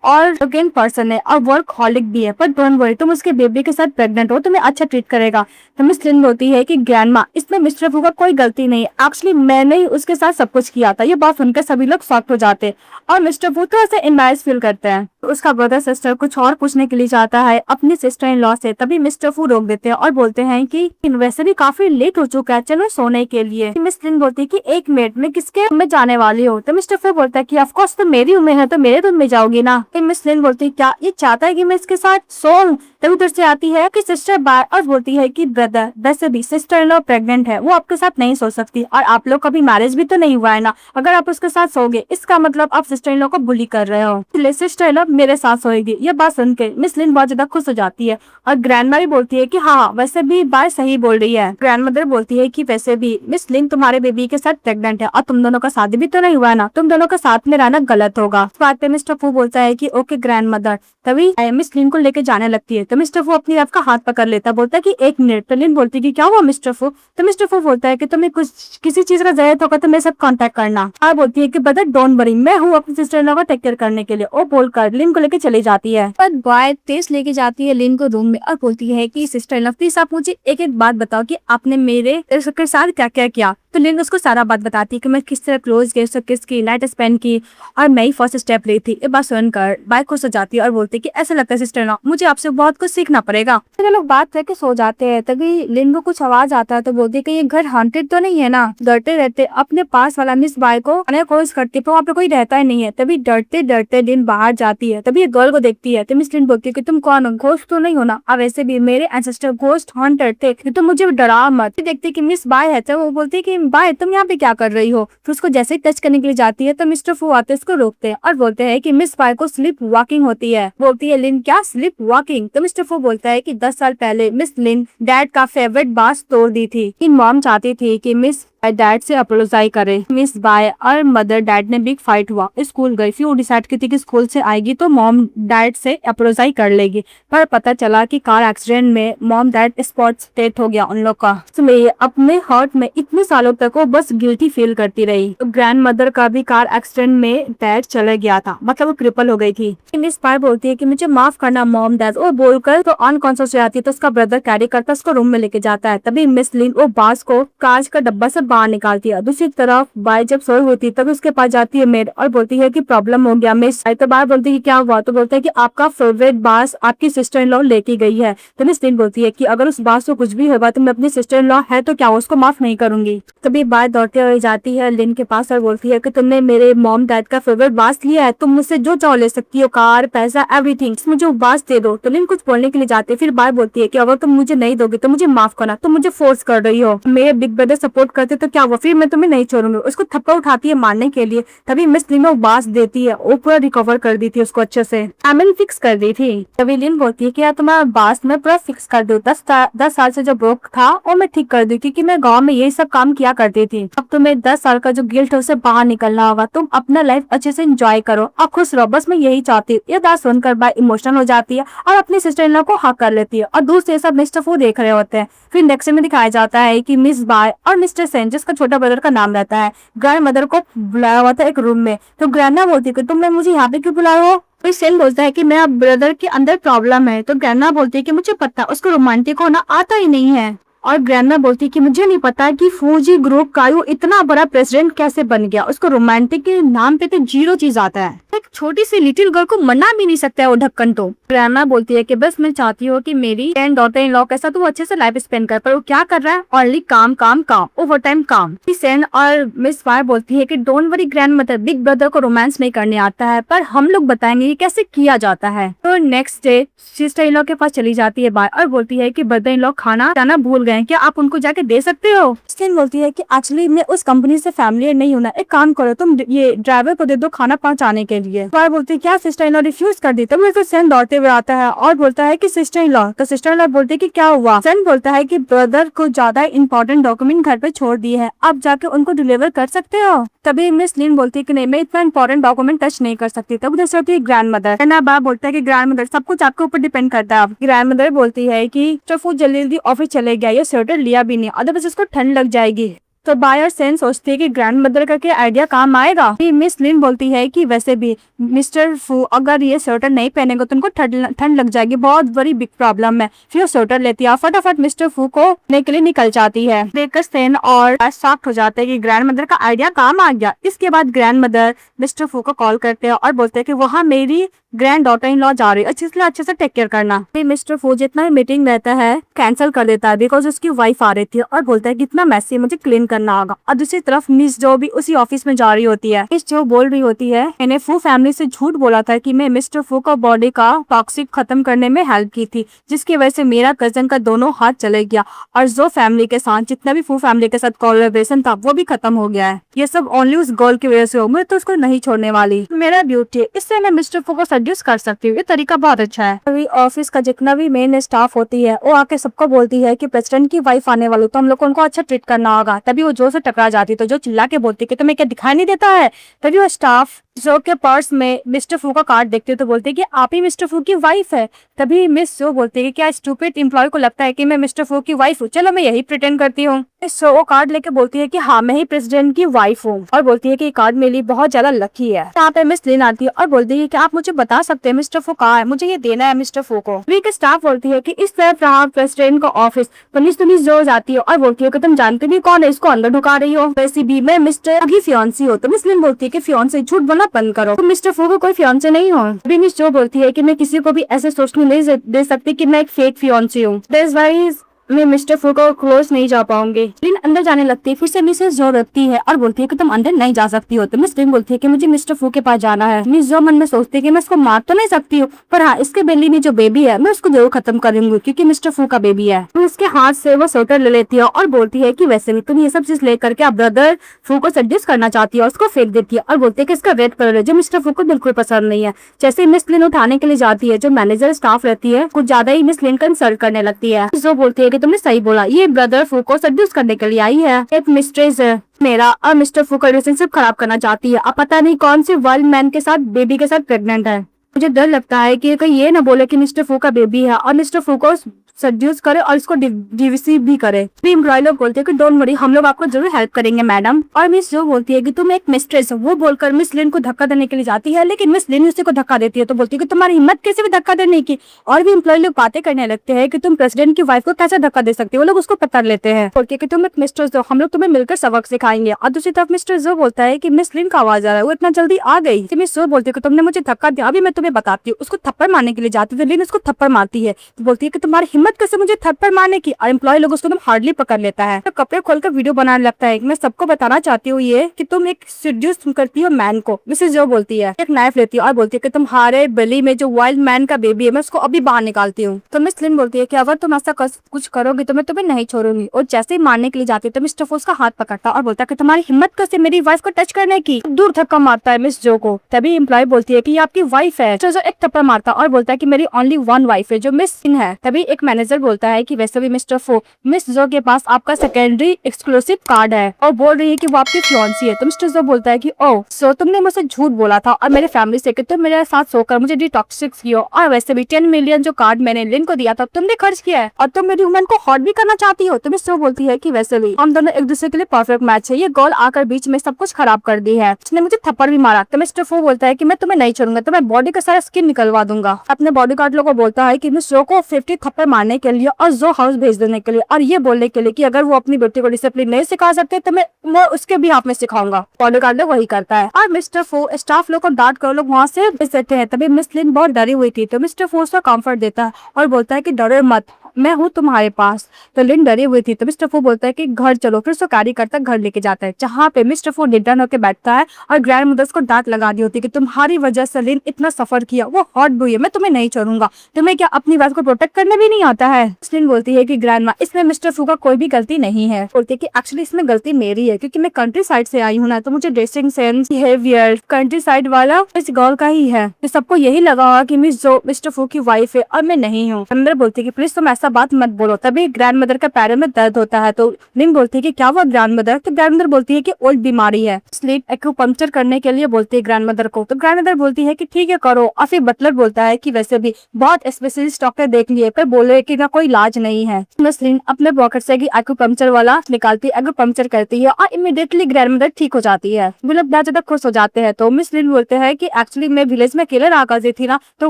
और अगेन पर्सन है और वर्कहॉलिक भी है, पर डोंट वरी तुम उसके बेबी के साथ प्रेग्नेंट हो, तुम्हें अच्छा ट्रीट करेगा। तो मिस लिन बोलती है कि ग्रैंड माँ इसमें मिस्टर फू का कोई गलती नहीं है, एक्चुअली मैंने ही उसके साथ सब कुछ किया था। ये बात सुनकर सभी लोग शॉक्ड हो जाते हैं और मिस्टर फू थोड़ा सा एम्बैरेस फील करते हैं। उसका ब्रदर सिस्टर कुछ और पूछने के लिए जाता है अपनी सिस्टर इन लॉ से, तभी मिस्टर फू रोक देते हैं और बोलते हैं कि वैसे भी काफी लेट हो चुका है, चलो सोने के लिए। मिस लिन बोलती है कि 1 मिनट में किसके रूम में जाने वाली हो, तो मिस्टर फू बोलता है कि ऑफ कोर्स तो मेरी रूम में है तो मेरे रूम में जाओगी ना। मिस लिन बोलती है क्या ये चाहता है कि मैं इसके साथ सोऊं। तभी उधर से आती है कि सिस्टर बाय और बोलती है कि ब्रदर वैसे भी सिस्टर इन लॉ प्रेग्नेंट है, वो आपके साथ नहीं सो सकती और आप लोग का भी मैरिज भी तो नहीं हुआ है ना, अगर आप उसके साथ सोओगे इसका मतलब आप सिस्टर इन लॉ को बुली कर रहे हो, इसलिए सिस्टर इन लॉ मेरे साथ सोएगी। ये बात सुन के मिस लिन बहुत ज्यादा खुश हो जाती है और ग्रैंडमा भी बोलती है कि हाँ वैसे भी बाय सही बोल रही है। ग्रैंडमदर बोलती है कि वैसे भी मिस लिन तुम्हारे बेबी के साथ प्रेग्नेंट है और तुम दोनों का शादी भी तो नहीं हुआ है ना, तुम दोनों का साथ में रहना गलत होगा। इस बात पे मिस्टर फू बोलता है कि ओके ग्रैंडमदर। तभी मिस लिन को लेके जाने लगती है तो मिस्टर फू अपनी वाइफ का हाथ पकड़ लेता है, बोलता है कि 1 मिनट। तो लिन बोलती है कि क्या हुआ मिस्टर फू, तो मिस्टर फू बोलता है कि तुम्हें कुछ किसी चीज का जरूरत होगा तो मेरे साथ कांटेक्ट करना। और बोलती है कि ब्रदर डोंट वरी, मैं हूँ अपनी सिस्टर इन लॉ को टेक केयर करने के लिए। वो बोलकर लिन को लेके चली जाती है, पर बॉय तेज लेके जाती है लिन को रूम में और बोलती है कि सिस्टर इन लॉ प्लीज आप मुझे एक एक बात बताओ कि आपने मेरे के साथ क्या क्या किया। तो लिन उसको सारा बात बताती है कि मैं किस तरह क्लोज गई, उससे किस की नाइट स्पेंड की और मैं ही फर्स्ट स्टेप ली थी। ये बात सुनकर बाय खुश हो जाती है और बोलती है कि ऐसा लगता है सिस्टर इन लॉ मुझे आपसे बहुत कुछ सीखना पड़ेगा। तो लोग बात करके सो जाते हैं, तभी लिन को कुछ आवाज आता है तो बोलती है कि ये घर हॉन्टेड तो नहीं है ना। डरते रहते अपने पास वाला मिस बाय को कोशिश करती है पर वहाँ पे कोई रहता ही नहीं है। तभी डरते डरते लिन बाहर जाती है, तभी ये गर्ल को देखती है तो मिस लिन बोलती है कि तुम कौन हो, घोस्ट तो नहीं हो ना। अब वैसे भी मेरे एंसेस्टर घोस्ट हॉन्टेड थे तो मुझे डरा मत। देखती कि मिस बाय है तो वो बोलती है कि बाय तुम यहाँ पे क्या कर रही हो। फिर उसको जैसे ही टच करने के लिए जाती है तो मिस्टर फू आते उसको रोकते हैं और बोलते हैं कि मिस बाय को स्लिप वॉकिंग होती है। बोलती है लिन क्या स्लिप वॉकिंग, तो मिस्टर फू बोलता है कि 10 साल पहले मिस लिन डैड का फेवरेट बास तोड़ दी थी। इन मॉम चाहती थी कि मिस डैड से अपोलोजाइज करे। मिस बाय और मदर डैड ने बिग फाइट हुआ, स्कूल गई, फिर वो डिसाइड की थी कि स्कूल से आएगी तो मॉम डैड से अपोलोजाइज कर लेगी, पर पता चला कि कार एक्सीडेंट में मॉम डैड स्पॉट डेथ हो गया उन लोग का। इसलिए अपने हार्ट में इतने सालों तक वो बस गिल्टी फील करती रही। तो ग्रैंड मदर का भी कार एक्सीडेंट में डैड चले गया था, मतलब वो क्रिपल हो गई थी। मिस बाय बोलती है कि मुझे माफ करना मॉम डैड, और बोलकर तो अनकॉन्शियस हो जाती है तो उसका ब्रदर कैरी करता उसको रूम में लेके जाता है। तभी मिस लिन वो बास को कांच का डब्बा से बाहर निकालती है। दूसरी तरफ बाय जब सोई होती है तब उसके पास जाती है मेड और बोलती है कि प्रॉब्लम हो गया मिस। तो बाय बोलती है कि क्या हुआ, तो बोलता है कि आपका फेवरेट बास आपकी सिस्टर इन लॉ लेके गई है। तो मिस लिन बोलती है कि अगर उस बास को कुछ भी होगा तो मैं अपनी सिस्टर इन लॉ है तो क्या उसको माफ नहीं करूंगी। तभी बाय दौड़ते हुए जाती है लिन के पास और बोलती है कि तुमने मेरे मॉम डैड का फेवरेट बास लिया है, तुम मुझसे जो चाहो ले सकती हो, कार पैसा एवरीथिंग, मुझे वो बास दे दो। तो लिन कुछ बोलने के लिए जाती है, फिर बाय बोलती है कि अगर तुम मुझे नहीं दोगे तो मुझे माफ करना, तुम मुझे फोर्स कर रही हो, मेरे बिग ब्रदर सपोर्ट करते तो क्या हुआ, फिर मैं तुम्हें नहीं छोड़ूंगी। उसको थप्पड़ उठाती है मारने के लिए, तभी मिस लिन वो बास देती है, वो पूरा रिकवर कर दी थी उसको अच्छे से, एमएल फिक्स कर दी थी। तभी लिन बोलती है कि यार तुम्हारा बास मैं पूरा फिक्स कर दूं, 10 साल से जो ब्रोक था और मैं ठीक कर दूं, क्योंकि मैं गाँव में यही सब काम किया करती थी। अब तुम्हें 10 साल का जो गिल्ट है उसे बाहर निकलना होगा, तुम अपना लाइफ अच्छे से एंजॉय करो और खुश रहो, बस मैं यही चाहती हूँ। ये बात सुनकर बाय इमोशनल हो जाती है और अपनी सिस्टर इन लॉ को हक कर लेती है और दूर से सब मिस्टर फू देख रहे होते हैं। फिर नेक्स्ट में दिखाया जाता है कि मिस बाय और मिस्टर सेन, जिसका छोटा ब्रदर का नाम रहता है, ग्रैंड मदर को बुलाया हुआ था एक रूम में। तो ग्रैंडा बोलती है कि तुमने मुझे यहाँ पे क्यों बुलाया हो। तो सेन बोलता है कि मेरा ब्रदर के अंदर प्रॉब्लम है। तो ग्रैंडा बोलती है कि मुझे पता, उसको रोमांटिक होना आता ही नहीं है। और ग्रैंडमा बोलती है कि मुझे नहीं पता कि फूजी ग्रुप का वो इतना बड़ा प्रेसिडेंट कैसे बन गया, उसको रोमांटिक के नाम पे तो 0 चीज आता है। एक छोटी सी लिटिल गर्ल को मना भी नहीं सकता है वो ढक्कन। तो ग्रैंडमा बोलती है कि बस मैं चाहती हूँ कि मेरी डॉटर इन लॉ के साथ वो अच्छे से लाइफ स्पेंड कर, पर वो क्या कर रहा है, ओनली काम काम काम, ओवर टाइम काम। सेन और मिस फायर बोलती है कि don't worry grand mother, big brother को रोमांस नहीं करने आता है, पर हम लोग बताएंगे कैसे किया जाता है। तो next day sister in law के पास चली जाती है बाय और बोलती है कि ब्रदर इन लॉ खाना जाना भूल गए, क्या आप उनको जाके दे सकते हो। सेन बोलती है कि एक्चुअली मैं उस कंपनी से फैमिलियर नहीं हूं ना, एक काम करो तुम ये ड्राइवर को दे दो खाना पहुंचाने के लिए। बाय बोलती है क्या सिस्टर इन लॉ रिफ्यूज कर दी। तो फिर सेन दौड़ते हुए आता है और बोलता है कि सिस्टर इन लॉ, तो सिस्टर इन लॉ बोलती है कि क्या हुआ। सेन बोलता है कि ब्रदर को ज्यादा इंपॉर्टेंट डॉक्यूमेंट घर पे छोड़ दिए है, आप जाके उनको डिलीवर कर सकते हो। तभी मिस लिन बोलती है कि नहीं, मैं इतना इंपॉर्टेंट डॉक्यूमेंट टच नहीं कर सकती। तब उधर से होती है ग्रैंड मदर। बाबा बोलता है कि ग्रैंड मदर सब कुछ आपके ऊपर डिपेंड करता है। ग्रैंड मदर बोलती है कि चफू जल्दी जल्दी ऑफिस चले गया, ये स्वेटर लिया भी नहीं, अदरवाइज उसको ठंड लग जाएगी। तो बायर सेन सोचती है कि ग्रैंड मदर का क्या आइडिया काम आएगा। मिस लिन बोलती है कि वैसे भी मिस्टर फू अगर ये स्वेटर नहीं पहनेगा तो उनको ठंड लग जाएगी, बहुत बड़ी बिग प्रॉब्लम है। फिर वो स्वेटर लेती है और फटाफट मिस्टर फू को लेने के लिए निकल जाती है। देखकर सेन और शॉक्ड हो जाते हैं कि ग्रैंड मदर का आइडिया काम आ गया। इसके बाद ग्रैंड मदर मिस्टर फू को कॉल करते हैं और बोलते हैं कि वहाँ मेरी ग्रैंड डॉटर इन लॉ जा रही है, इसलिए अच्छे से टेक केयर करना। मिस्टर फू जितना भी मीटिंग रहता है कैंसिल कर देता है बिकॉज उसकी वाइफ आ रही थी और बोलता है कितना मैसी, मुझे क्लीन करना होगा। और दूसरी तरफ मिस जो भी उसी ऑफिस में जा रही होती है। मिस जो बोल रही होती है, मैंने फू फैमिली से झूठ बोला था कि मैं मिस्टर फू का बॉडी का टॉक्सिक खत्म करने में हेल्प की थी, जिसकी वजह से मेरा कजन का दोनों हाथ चले गया और जो फैमिली के साथ जितना भी फू फैमिली के साथ कोलैबोरेशन था वो भी खत्म हो गया है। ये सब ओनली उस गर्ल की वजह से हो, मैं तो उसको नहीं छोड़ने वाली, मेरा ड्यूटी है, इससे मैं मिस्टर फू को सड्यूस कर सकती हूँ। ये तरीका बहुत अच्छा है। अभी ऑफिस का जितना भी मेन स्टाफ होती है वो आके सबको बोलती है कि प्रेसिडेंट की वाइफ आने वाली, तो हम लोग को उनको अच्छा ट्रीट करना होगा। तभी वो जो से टकरा जाती है, तो जो चिल्ला के बोलती है कि तुम्हें क्या दिखाई नहीं देता है। तभी वो स्टाफ जो के पर्स में मिस्टर फू का कार्ड देखते हो तो बोलते हैं कि आप ही मिस्टर फू की वाइफ है। तभी मिस जो बोलती है कि क्या स्टूपिड एम्प्लॉय को लगता है कि मैं मिस्टर फू की वाइफ हूँ, चलो मैं यही प्रिटेंड करती हूँ। सो वो कार्ड लेके बोलती है कि हाँ मैं ही प्रेसिडेंट की वाइफ हूँ और बोलती है कि कार्ड मेरे लिए बहुत ज्यादा लकी है। यहाँ पे मिस लिन आती है और बोलती है कि आप मुझे बता सकते हैं मिस्टर फू कहाँ है, मुझे ये देना है मिस्टर फू को। वीक स्टाफ बोलती है कि इस तरफ रहा प्रेसिडेंट का ऑफिस। पुलिस जो जाती है और बोलती है कि तुम जानते भी कौन है, इसको अंदर ढुका रही हो, वैसे भी मैं मिस्टर की फियांसी हो। तो मिस लिन बोलती है कि फियांसी, झूठ बोलना बंद करो, तुम मिस्टर फू को कोई फियांसे नहीं हो। अभी मिस जो बोलती है कि मैं किसी को भी ऐसे सोचने नहीं दे सकती कि मैं एक फेक फियांसी हूँ, दैट्स व्हाई मैं मिस्टर फू को क्लोज नहीं जा पाऊंगी। लिन अंदर जाने लगती है, फिर से मिसेस जो रखती है और बोलती है कि तुम अंदर नहीं जा सकती हो। तो मिस लिन बोलती है कि मुझे मिस्टर फू के पास जाना है। मिस जो मन में सोचती है कि मैं इसको मार तो नहीं सकती हूँ, पर हाँ इसके बेली में जो बेबी है मैं उसको जरूर खत्म करूंगी क्योंकि मिस्टर फू का बेबी है। तो इसके हाथ से वो स्वेटर ले लेती है और बोलती है कि वैसे भी तुम ये सब चीज लेकर के ब्रदर फू को सजेस्ट करना चाहती है और उसको फेंक देती है और बोलती है कि इसका रेड कलर है जो मिस्टर फू को बिल्कुल पसंद नहीं है। जैसे मिस लिन उठाने के लिए जाती है, जो मैनेजर स्टाफ रहती है कुछ ज्यादा ही मिस लिन का इंसल्ट करने लगती है। जो बोलती है कि तुमने सही बोला, ये ब्रदर फू को सड्यूस करने के लिए आई है, एक मिस्ट्रेस है मेरा और मिस्टर फू का रिलेशनशिप खराब करना चाहती है। अब पता नहीं कौन से वाइल्ड मैन के साथ बेबी के साथ प्रेग्नेंट है। मुझे डर लगता है कि कहीं ये ना बोले कि मिस्टर फू का बेबी है और मिस्टर फू को सड्यूस करे और इसको डिविसी भी करे। एम्प्लॉय लोग बोलते हैं कि डोंट वरी, हम लोग आपको जरूर हेल्प करेंगे मैडम। और मिस जो बोलती है कि तुम एक मिस्ट्रेस हो, वो बोलकर मिस लिन को धक्का देने के लिए जाती है, लेकिन मिस लिन उसी को धक्का देती है। तो बोलती है कि तुम्हारी हिम्मत कैसे भी धक्का देने की। और भी एम्प्लॉय लोग बातें करने लगते हैं कि तुम प्रेसिडेंट की वाइफ को कैसे धक्का दे सकते हो, वो लोग उसको पकड़ लेते हैं। बोलती है कि तुम एक मिस्ट्रेस हो, हम लोग तुम्हें मिलकर सबक सिखाएंगे। और दूसरी तरफ मिस्टर जो बोलता है कि मिस लिन का आवाज आ रहा है, वो इतना जल्दी आ गई। मिस जो बोलती है कि तुमने मुझे धक्का दिया, अभी मैं तुम्हें बताती हूँ। उसको थप्पड़ मारने के लिए जाती है, लिन उसको थप्पड़ मारती है। तो बोलती है कि तुम्हारी हिम्मत कैसे मुझे थप्पड़ मारने की। और एम्प्लॉय लोग उसको हार्डली पकड़ लेता है। तो कपड़े खोलकर वीडियो बनाने लगता है। मैं सबको बताना चाहती हूँ ये कि तुम एक सेड्यूस करती हो मैन को। मिसेस जो बोलती है, एक नाइफ लेती है और बोलती है कि तुम्हारे बेली में जो वाइल्ड मैन का बेबी है मैं उसको अभी बाहर निकालती हूँ। तो मिस लिन बोलती है कि अगर तुम ऐसा कुछ करोगी तो मैं तुम्हें नहीं छोड़ूंगी। और जैसे ही मारने के लिए जाती है तो मिस्टर फू उसका हाथ पकड़ता और बोलता है कि तुम्हारी हिम्मत कैसे मेरी वाइफ को टच करने की। दूर धक्का मारता है मिस जो को। तभी एम्प्लॉय बोलती है कि ये आपकी वाइफ है। जो एक थप्पड़ मारता और बोलता है कि मेरी ओनली वन वाइफ है जो मिस सिन है। तभी एक मैनेजर बोलता है कि वैसे भी मिस्टर फू, मिस जो के पास आपका सेकेंडरी एक्सक्लूसिव कार्ड है और बोल रही है कि वो आपकी फियांसी है। तो मिस्टर जो बोलता है कि ओह सो तुमने मुझसे झूठ बोला था और मेरे फैमिली से कि तुम मेरे साथ सोकर मुझे डिटॉक्सिक्स किया और वैसे भी 10 मिलियन जो कार्ड मैंने लिन को दिया था तुमने खर्च किया है और तुम मेरी वुमन को हॉट भी करना चाहती हो। तो मिस्टर बोलती है कि वैसे भी हम दोनों एक दूसरे के लिए परफेक्ट मैच है, ये गर्ल आकर बीच में सब कुछ खराब कर दी है, उसने मुझे थप्पड़ भी मारा। तो मिस्टर फू बोलता है कि मैं तुम्हें नहीं छोड़ूंगा, तो मैं बॉडी का सारा स्किन निकलवा दूंगा। अपने बॉडी गार्ड लोगों को बोलता है कि मिस्टर को 50 थप्पड़ मारने के लिए और जो हाउस भेज देने के लिए और ये बोलने के लिए कि अगर वो अपनी बेटी को डिसिप्लिन नहीं सिखा सकते तो मैं उसके भी हाथ में सिखाऊंगा। बॉडीगार्ड लोग वही करता है और मिस्टर फू स्टाफ लोग को डांट कर लोग वहाँ से बैठते हैं। तभी मिस लिन बहुत डरी हुई थी तो मिस्टर फू उसको कंफर्ट देता है और बोलता है कि डरो मत, मैं हूँ तुम्हारे पास। तो लिन डरी हुई थी तो मिस्टर फू बोलता है कि घर चलो, फिर उसको कैरी करता घर लेके जाता है जहाँ पे मिस्टर फू डिडन होकर बैठता है और ग्रैंड मदर्स को डांट लगा दी होती है कि तुम्हारी वजह से लिन इतना सफर किया, वो हॉट हुई है, मैं तुम्हें नहीं छोड़ूंगा, तुम्हें क्या अपनी वाइफ को प्रोटेक्ट करने भी नहीं आता है। लिन बोलती है कि ग्रैंड माँ इसमें मिस्टर फू का कोई भी गलती नहीं है। बोलती है कि एक्चुअली इसमें गलती मेरी है क्योंकि मैं कंट्री साइड से आई हूँ ना, तो मुझे dressing sense behaviour country side वाला इस गर्ल का ही है। तो सबको यही लगा होगा कि मिस जो मिस्टर फू की वाइफ है और मैं नहीं हूँ। अंदर बोलती है कि प्लीज तुम ऐसा ऐसा बात मत बोलो। तभी ग्रैंड मदर का पैरों में दर्द होता है तो लिन बोलती है कि क्या हुआ ग्रैंड मदर। तो ग्रैंड मदर बोलती है कि ओल्ड बीमारी है, स्लीप एक्यूपंक्चर करने के लिए बोलती है ग्रैंड मदर को। तो ग्रैंड मदर बोलती है कि ठीक है करो। और फिर बटलर बोलता है कि वैसे भी बहुत स्पेशलिस्ट डॉक्टर देख लिए पर बोले कि ना कोई इलाज नहीं है। मिस लिन अपने पॉकेट से एक्यूपंक्चर वाला निकालती है, एक्यूपंक्चर करती है और इमीडिएटली ग्रैंड मदर ठीक हो जाती है। वो लोग बहुत ज्यादा खुश हो जाते हैं। तो मिस लिन बोलते हैं कि एक्चुअली मैं विलेज में अकेले रहा करती थी ना, तो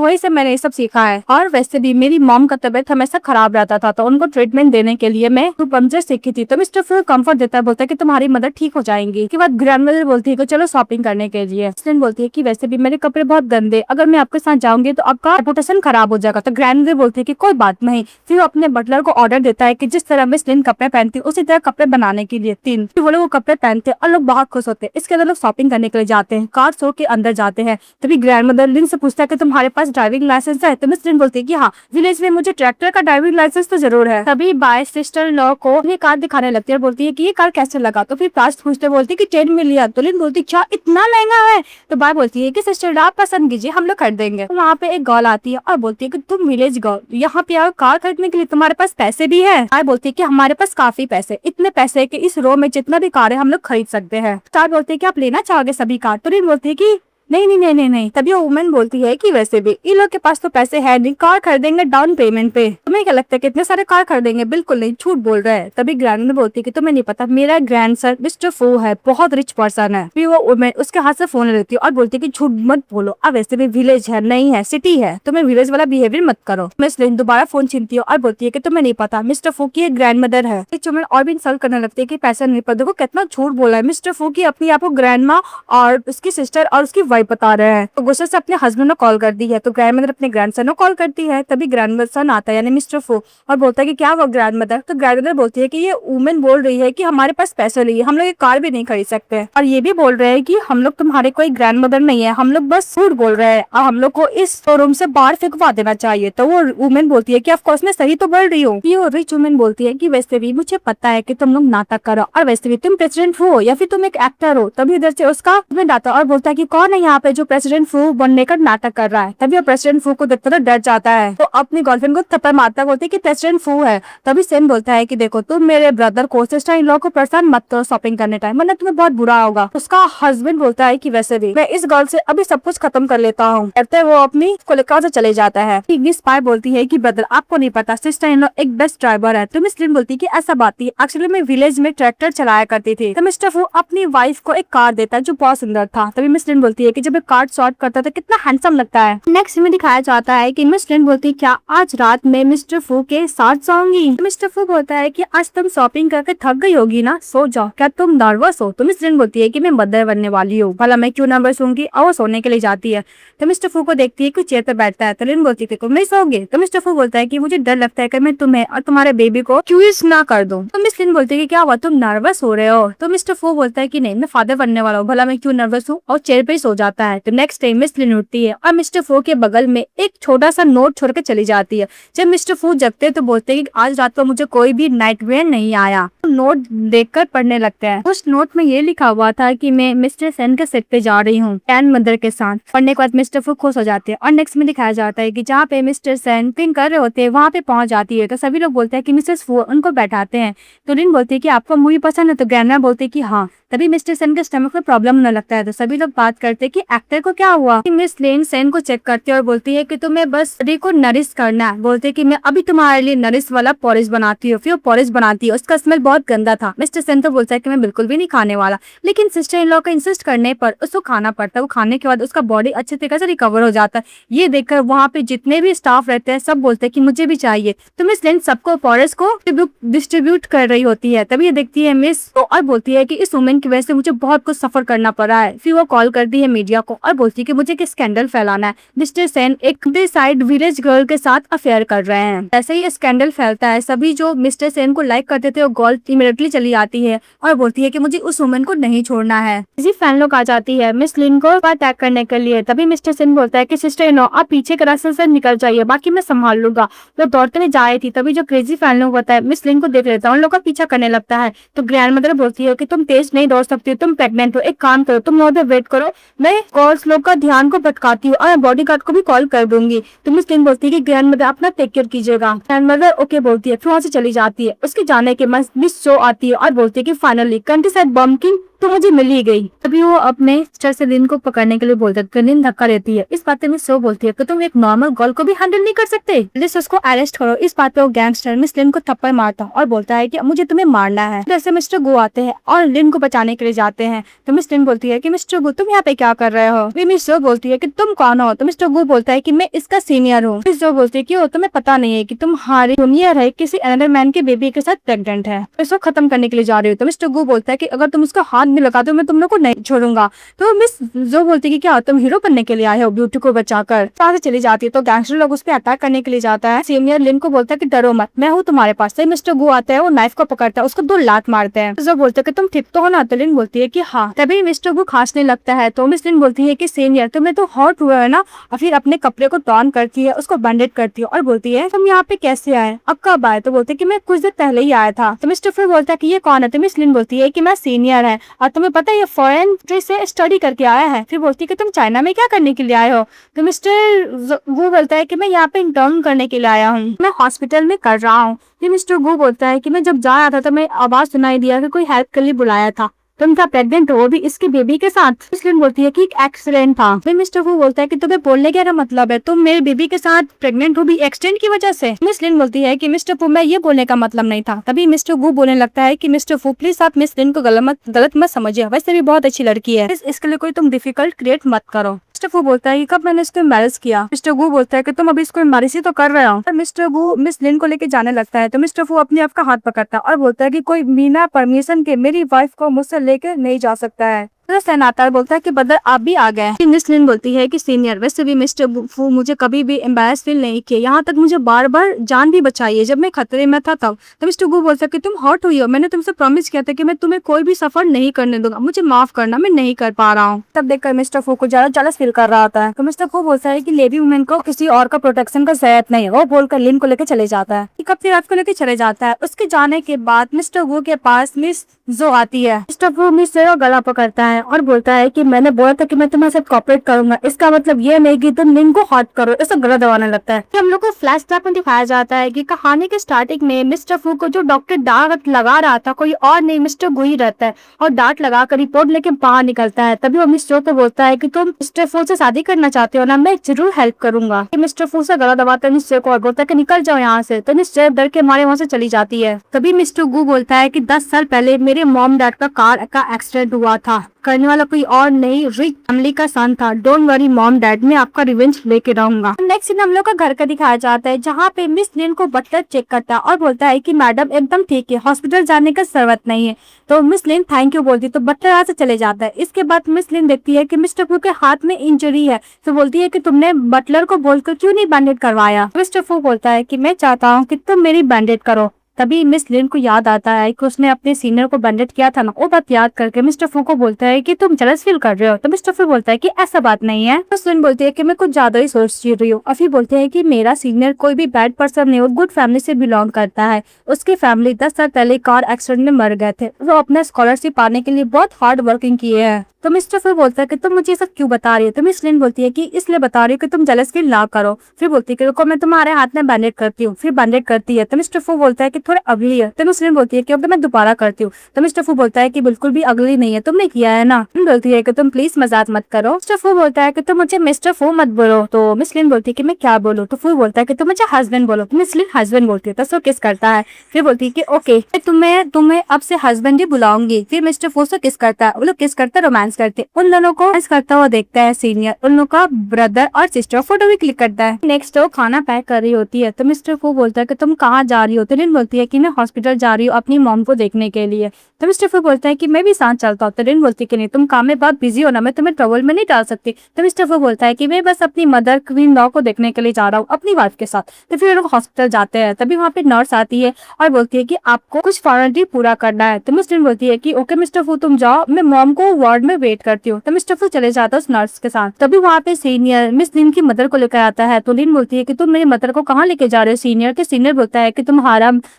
वही से मैंने ये सब सीखा है। और वैसे भी मेरी मॉम का तबियत हमेशा खराब रहता था तो उनको ट्रीटमेंट देने के लिए मैं एक्यूपंक्चर सीखी थी। तो मिस्टर फू कंफर्ट देता है, बोलता है कि तुम्हारी मदर ठीक हो जाएंगी। उसके बाद ग्रैंड मदर बोलती है कि चलो शॉपिंग करने के लिए। मिस लिन बोलती है कि वैसे भी मेरे कपड़े बहुत गंदे, अगर मैं आपके साथ जाऊंगी तो आपका रेपुटेशन खराब हो जाएगा। तो ग्रैंड मदर बोलती है कि कोई बात नहीं। फिर वो अपने बटलर को ऑर्डर देता है कि जिस तरह मिस लिन कपड़े पहनती उसी तरह कपड़े बनाने के लिए 3। फिर वो लोग वो कपड़े पहनते और लोग बहुत खुश होते हैं। इसके अंदर लोग शॉपिंग करने के लिए जाते हैं, कार शो के अंदर जाते हैं। तभी ग्रैंड मदर लिन से पूछता है कि तुम्हारे पास ड्राइविंग लाइसेंस है। तो मिस लिन बोलती है कि हाँ, विलेज में मुझे ट्रैक्टर का ड्राइविंग लाइसेंस तो जरूर है। तभी बाय सिस्टर लॉ को अपनी कार दिखाने लगती है और बोलती है कि ये कार कैसे लगा। तो फिर प्राइस पूछते बोलती है कि 10 मिलियन। तो लिन बोलती क्या इतना महंगा है। तो बाय बोलती है कि सिस्टर आप पसंद कीजिए, हम लोग खरीदेंगे। तो वहाँ पे एक गर्ल आती है और बोलती है कि तुम विलेज गर्ल यहाँ पे आओ कार खरीदने के लिए, तुम्हारे पास पैसे भी है। बाय बोलती है कि हमारे पास काफी पैसे, इतने पैसे कि इस रो में जितना भी कार है हम लोग खरीद सकते हैं। स्टार बोलते है कि आप लेना चाहोगे सभी कार। तो लिन बोलती है कि नहीं नहीं नहीं नहीं नहीं। तभी वो वुमेन बोलती है कि वैसे भी इन लोग के पास तो पैसे है नहीं, कार खरीदेंगे डाउन पेमेंट पे। तुम्हें क्या लगता है कितने सारे कार खरीदेंगे? बिल्कुल नहीं, झूठ बोल रहा है। तभी ग्रैंड बोलती है कि तुम्हें नहीं पता, मेरा ग्रैंडसन मिस्टर फू है, बहुत रिच पर्सन है। फिर वो वुमेन उसके हाथ से फोन लेती है और बोलती है कि झूठ मत बोलो, अब वैसे भी विलेज है नहीं है सिटी है, तुम्हें विलेज वाला बिहेवियर मत करो। मिस लिन दोबारा फोन छीनती है और बोलती है कि तुम्हें नहीं पता मिस्टर फू की ग्रैंड मदर है। वुमेन और भी इंसल्ट करने लगती है कि पैसा नहीं पता, देखो कितना झूठ बोला है। मिस्टर फू की अपनी आप को ग्रैंड माँ और उसकी सिस्टर और उसकी वाइफ बता रहे हैं। तो गुस्से से अपने हस्बैंड को कॉल कर दी है। तो ग्रैंड मदर अपने ग्रैंडसन को कॉल करती है। तभी ग्रैंड सन आता है यानी मिस्टर फू और बोलता है कि क्या वो ग्रैंड मदर। तो ग्रैंड मदर बोलती है कि ये वुमेन बोल रही है कि हमारे पास पैसे नहीं है, हम लोग एक कार भी नहीं खरीद सकते और ये भी बोल रहे हैं कि हम लोग तुम्हारे कोई ग्रैंड मदर नहीं है, हम लोग बस झूठ बोल रहे हैं और हम लोग को इस शोरूम से बाहर फेंकवा देना चाहिए। तो वो वुमेन बोलती है कि ऑफकोर्स मैं सही तो बोल रही हूँ। वो रिच वुमेन बोलती है कि वैसे भी मुझे पता है कि तुम लोग नाटक करो और वैसे भी तुम प्रेसिडेंट हो या फिर तुम एक एक्टर हो। तभी इधर से उसका हस्बैंड आता और बोलता है कि कौन है यहाँ पे जो प्रेसिडेंट फू बनने का नाटक कर रहा है। तभी वो प्रेसिडेंट फू को देखकर तो डर जाता है, तो अपनी गर्लफ्रेंड को थप्पड़ मारता बोलते है कि प्रेसिडेंट फू है। तभी सेन बोलता है कि देखो तुम मेरे ब्रदर को सिस्टर इन लॉ को परेशान मत करो शॉपिंग करने टाइम, वरना तुम्हें बहुत बुरा होगा। उसका हस्बैंड बोलता है कि वैसे भी मैं इस गर्ल से अभी सब कुछ खत्म कर लेता हूँ। कहते वो अपनी को लेकर से चले जाता है। स्पाई बोलती है कि ब्रदर आपको नहीं पता सिस्टर इन लॉ एक बेस्ट ड्राइवर है। तो मिस लिन बोलती है कि ऐसा बात थी, एक्चुअली मैं विलेज में ट्रैक्टर चलाया करती थी। तो मिस्टर फू अपनी वाइफ को एक कार देता है जो बहुत सुंदर था। तभी मिस लिन बोलती है कि जब एक कार शॉर्ट करता था कितना हैंडसम लगता है। नेक्स्ट में दिखाया जाता है कि मिस लिन बोलती क्या आज रात में मिस्टर फू के साथ सोऊंगी। तो मिस्टर फू बोलता है कि आज तुम शॉपिंग करके थक गई होगी ना, सो जाओ, क्या तुम नर्वस हो? तो मिस लिन बोलती है कि मैं मदर बनने वाली हूँ, भला मैं क्यों नर्वस होंगी, और वो सोने के लिए जाती है। तो मिस्टर फू को देखती है कि चेयर पर बैठता है। तो लिन बोलती है तुम नहीं सोओगे। तो मिस्टर फू बोलता है कि मुझे डर लगता है कि मैं तुम्हें और तुम्हारे बेबी को क्यूज ना कर दूं। तो मिस लिन बोलती है कि क्या हुआ, तुम नर्वस हो रहे हो? तो मिस्टर फू बोलता है कि नहीं, मैं फादर बनने वाला हूँ, भला मैं क्यों नर्वस हूँ, और चेयर पे ही सो जाता है। तो नेक्स्ट टाइम मिस लिन उठती है और मिस्टर फू के बगल में एक छोटा सा नोट छोड़ के चली जाती है। जब मिस्टर फू जगते हैं तो बोलते हैं कि आज रात को मुझे कोई भी नाइटमेयर नहीं आया। तो नोट देखकर पढ़ने लगते हैं। उस नोट में ये लिखा हुआ था कि मैं मिस्टर सेन के सेट पे जा रही हूँ ग्रैंड मदर के साथ। पढ़ने के बाद मिस्टर फू खुश हो जाते हैं और नेक्स्ट में दिखाया जाता है कि जहाँ पे मिस्टर सेन पिंग कर रहे होते हैं वहाँ पे पहुंच जाती है। तो सभी लोग बोलते हैं कि मिसेस फू उनको बैठाते हैं। तो लिन बोलती है कि आपको मूवी पसंद है? तो ग्रैंडमा बोलते हैं कि हाँ। तभी मिस्टर सेन के स्टमक में प्रॉब्लम होने लगता है। तो सभी लोग बात करते हैं कि एक्टर को क्या हुआ। मिस लेन सेन को चेक करती है और बोलती है कि तुम्हें बस बॉडी को नरिश करना है। बोलते कि मैं अभी तुम्हारे लिए नरिश वाला पॉरिश बनाती हूँ। फिर वो पॉरिश बनाती है, उसका स्मेल बहुत गंदा था। मिस्टर सेन तो बोलता है कि मैं बिल्कुल भी नहीं खाने वाला, लेकिन सिस्टर इन लॉ का इंसिस्ट करने पर उसको खाना पड़ता है। वो खाने के बाद उसका बॉडी अच्छे तरीके से रिकवर हो जाता है। ये देखकर वहाँ पे जितने भी स्टाफ रहते हैं सब बोलते हैं कि मुझे भी चाहिए। तो मिस लेन सबको पॉरिश को डिस्ट्रीब्यूट कर रही होती है। तभी ये देखती है मिस और बोलती है कि इस वुमेन की वजह से मुझे बहुत कुछ सफर करना पड़ा है। फिर वो कॉल करती है मीडिया को और बोलती है कि मुझे एक स्कैंडल फैलाना है, मिस्टर सेन एक साइड विलेज गर्ल के साथ अफेयर कर रहे हैं। ऐसे ही स्कैंडल फैलता है। सभी जो मिस्टर सेन को लाइक करते थे वो गर्ल इमीडिएटली चली आती है और बोलती है कि मुझे उस वुमेन को नहीं छोड़ना है। इसी फैन लोग आ जाती है मिस लिन को अटैक करने के लिए। तभी मिस्टर सेन बोलता है कि सिस्टर इन लॉ आप पीछे के रास्ते से निकल जाइए, बाकी मैं संभाल लूंगा। तो दौड़ते हुए जा रही थी तभी जो क्रेजी फैन लोग होता है मिस लिन को देख लेता है, उन लोग का पीछा करने लगता है। तो ग्रैंड मदर बोलती है कि तुम तेज नहीं दौड़ सकती, तुम प्रेग्नेंट हो, एक काम करो तुम वहाँ पे वेट करो, मैं कॉल्स लोग का ध्यान को भटकाती हूँ और बॉडीगार्ड को भी कॉल कर दूंगी। तो मिस लिन बोलती है कि ग्रैंडमदर अपना टेक केयर कीजिएगा। ग्रैंडमदर ओके बोलती है, फिर वहाँ से चली जाती है। उसके जाने के बाद मिस शो आती है और बोलती है कि फाइनली कंट्री साइड बम किंग तो मुझे मिल ही गई। तभी वो अपने सिस्टर से लिन को पकड़ने के लिए बोलते हैं, लिन धक्का देती है। इस बात पे मिस शो बोलती है कि तुम एक नॉर्मल गर्ल को भी हैंडल नहीं कर सकते, प्लीज उसको अरेस्ट करो। इस बात पे वो गैंगस्टर मिस लिन को थप्पड़ मारता और बोलता है कि मुझे तुम्हें मारना है। जैसे मिस्टर गो आते हैं और लिन को बचाने के लिए जाते हैं। तो मिस लिन बोलती है कि मिस्टर गो तुम यहाँ पे क्या कर रहे हो। मिस शो बोलती है कि तुम कौन हो। तो मिस्टर गो बोलता है कि मैं इसका सीनियर हूँ। मिस शो बोलती है कि तुम्हें पता नहीं है कि तुम्हारी जूनियर है किसी अनदर मैन के बेबी के साथ प्रेग्नेंट है, इसको खत्म करने के लिए जा रही हो। तो मिस्टर गो बोलता है कि अगर तुम उसका हाथ नहीं लगाते मैं तुम को नहीं छोड़ूंगा। तो मिस जो बोलती है कि क्या तुम हीरो बनने के लिए आए हो ब्यूटी को बचाकर, वहां से चली जाती है। तो गैंगस्टर लोग उस पर अटैक करने के लिए जाता है। सीनियर लिन को बोलता है कि डरो मत, मैं हूँ तुम्हारे पास। तो मिस्टर गो आता है, वो नाइफ को पकड़ता है, उसको 2 लात मारते हैं। जो बोलते है कि तुम ठीक तो हो ना। तो लिन बोलती है कि हाँ। तभी मिस्टर गो खांसने लगता है। तो मिस लिन बोलती है कि सीनियर तुम्हें तो हॉट हुआ है ना। और फिर अपने कपड़े को टॉर्न करती है, उसको बैंडेज करती है और बोलती है तुम यहाँ पे कैसे आए, अब कब आए। तो बोलते है कि मैं कुछ देर पहले ही आया था। तो मिस्टर फिर बोलता है कि ये कौन है। तो मिस लिन बोलती है कि मैं सीनियर है और तुम्हें पता है ये फॉरेन से स्टडी करके आया है। फिर बोलती है कि तुम चाइना में क्या करने के लिए आए हो। तो मिस्टर गू बोलता है कि मैं यहाँ पे इंटर्न करने के लिए आया हूँ, मैं हॉस्पिटल में कर रहा हूँ। फिर मिस्टर गू बोलता है कि मैं जब जा रहा था तो मैं आवाज सुनाई दिया कि कोई हेल्प के लिए बुलाया था, तुम क्या प्रेग्नेंट हो, वो भी इसके बेबी के साथ। इसलिए बोलती है कि एक एक्सीडेंट था। फिर मिस्टर गू बोलता है कि तुम्हें बोलने क्या मतलब है, तुम मेरे बेबी के साथ प्रेग्नेंट हो भी एक्सीडेंट की वजह से। मिस लिन बोलती है कि मिस्टर फू मैं ये बोलने का मतलब नहीं था। तभी मिस्टर गू बोलने लगता है कि मिस्टर फू प्लीज आप मिस लिन को गलत मत समझिए, वैसे भी बहुत अच्छी लड़की है, इसके लिए कोई तुम डिफिकल्ट क्रिएट मत करो। मिस्टर फू बोलता है कि कब मैंने इसको मैरिज किया। मिस्टर गू बोलता है कि तुम अभी इसको मैरिज ही तो कर रहे हो। मिस्टर गू मिस लिन को लेके जाने लगता है। तो मिस्टर फू अपने आप का हाथ पकड़ता है और बोलता है कि कोई बिना परमिशन के मेरी वाइफ को मुझसे लेकर नहीं जा सकता है। तो सेनाटर बोलता है कि बदर आप भी आ गए। मिस लिन बोलती है कि सीनियर वैसे भी मिस्टर फू मुझे कभी भी एम्बेरस फील नहीं किया, यहाँ तक मुझे बार बार जान भी बचाई है जब मैं खतरे में था तब। तो मिस्टर गू बोलता है कि तुम हॉट हुई हो, मैंने तुमसे प्रॉमिस किया था कि मैं तुम्हें कोई भी सफर नहीं करने दूंगा, मुझे माफ करना मैं नहीं कर पा रहा हूँ। तब देखकर मिस्टर फू को ज्यादा जेलस फील कर रहा होता है। तो मिस्टर फू बोलता है कि लेडी वुमेन को किसी और का प्रोटेक्शन का जरूरत नहीं है, वो बोलकर लिन को लेकर चले जाता है। कब फिर आपको लेकर चले जाता है। उसके जाने के बाद मिस्टर गू के पास मिस जो आती है। मिस्टर फू मिस से गला पकड़ता है और बोलता है कि मैंने बोला था कि मैं तुम्हारे साथ कॉपरेट करूंगा, इसका मतलब ये नहीं कि तुम लिन को हॉट करो। इसको गला दबाने लगता है। हम लोग को फ्लैशबैक में दिखाया जाता है कि कहानी के स्टार्टिंग में मिस्टर फू को जो डॉक्टर डांट लगा रहा था कोई और नहीं मिस्टर गू ही रहता है और डांट लगा कर रिपोर्ट लेके बाहर निकलता है। तभी वो मिस्टर को बोलता है कि तुम मिस्टर फू से शादी करना चाहते हो ना, मैं जरूर हेल्प करूंगा। मिस्टर फू से गला दबाता है मिस्टर को और बोलता है कि निकल जाओ यहाँ से। तो मिस्टर डर के मारे वहाँ से चली जाती है। तभी मिस्टर गू बोलता है कि 10 साल पहले मेरे मॉम डैड का कार का एक्सीडेंट हुआ था, करने वाला कोई और नहीं रिच फैमिली का सन था। डोंट वरी मॉम डैड, मैं आपका रिवेंज लेके रहूंगा। नेक्स्ट सीन हम लोग का घर का दिखाया जाता है जहाँ पे मिस लिन को बटलर चेक करता है और बोलता है कि मैडम एकदम ठीक है, हॉस्पिटल जाने का जरूरत नहीं है। तो मिस लिन थैंक यू बोलती है। तो बटलर यहाँ से चले जाता है। इसके बाद मिस लिन देखती है कि मिस्टर फू के हाथ में इंजरी है। तो बोलती है कि तुमने बटलर को बोलकर क्यों नहीं बैंडेज करवाया। मिस्टर फू बोलता है कि मैं चाहता हूँ कि तुम मेरी बैंडेज करो। तभी मिस लिन को याद आता है कि उसने अपने सीनियर को बैंडेज किया था ना, वो बात याद करके मिस्टर फू को बोलता है कि तुम जेलस फील कर रहे हो। तो मिस्टर फू बोलता है कि ऐसा बात नहीं है। मिस लिन बोलती है कि मैं कुछ ज्यादा ही सोच रही हूँ। और फिर बोलते हैं कि मेरा सीनियर कोई भी बैड पर्सन नहीं, वो गुड फैमिली से बिलोंग करता है। उसकी फैमिली 10 साल पहले कार एक्सीडेंट में मर गए थे। वो अपना स्कॉलरशिप पाने के लिए बहुत हार्ड वर्किंग किए हैं। तो मिस्टर फिर बोलता है कि तुम मुझे सब क्यों बता रही हो। तो मिस लिन बोलती है कि इसलिए बता रही हूँ कि तुम जेलस फील ना करो। फिर बोलती है कि रुको मैं तुम्हारे हाथ में बैंडेज करती हूँ। फिर बैंडेज करती है। तो मिस्टर फू बोलता है कि थोड़ा अगली है। तो मिस लिन बोलती है कि मैं दोबारा करती हूँ। तो मिस्टर फू बोलता है कि बिल्कुल भी अगली नहीं है, तुमने किया है ना। बोलती है कि तुम प्लीज मजाक मत करो। मिस्टर फू बोलता है कि तुम मुझे मिस्टर फू मत बोलो। तो मिस लिन बोलती है कि मैं क्या बोलूँ। तो फू बोलता है कि तुम मुझे हस्बैंड बोलो। मिस लिन हस्बैंड बोलती है। तो सो किस करता है। फिर बोलती है कि ओके तुम्हें अब से हस्बैंड ही बुलाऊंगी। फिर मिस्टर फू से किस करता है। वो लोग किस करते रोमांस करते। उन दोनों को करता हुआ देखता है सीनियर। उन लोग का ब्रदर और सिस्टर फोटो भी क्लिक करता है। नेक्स्ट वो खाना पैक कर रही होती है। तो मिस्टर फू बोलता है कि तुम कहाँ जा रही हो। तो लिन बोलती है कि मैं हॉस्पिटल जा रही हूँ अपनी मॉम को देखने के लिए। तो मिस्टर फू बोलता है कि मैं भी साथ चलता हूँ। तो लिन बोलती है कि नहीं तुम काम में बहुत बिजी हो ना, मैं तुम्हें ट्रबल में नहीं डाल सकती। तो मिस्टर फू बोलता है कि मैं बस अपनी मदर क्वीन लॉ को देखने के लिए जा रहा हूँ अपनी वाइफ के साथ। तो फिर लोग हॉस्पिटल जाते हैं। तभी वहाँ पे नर्स आती है और बोलती है कि आपको कुछ फॉर्मेलिटी पूरा करना है। तो मिस लिन बोलती है कि ओके मिस्टर फू तुम जाओ, मैं मॉम को वार्ड में वेट करती हूँ। तो मिस्टर फू चले जाता है उस नर्स के साथ। तभी वहाँ पे सीनियर मिस लिन की मदर को लेकर आता है। तो लिन बोलती है कि तुम मेरी मदर को कहाँ लेके जा रहे हो सीनियर के। सीनियर बोलता है कि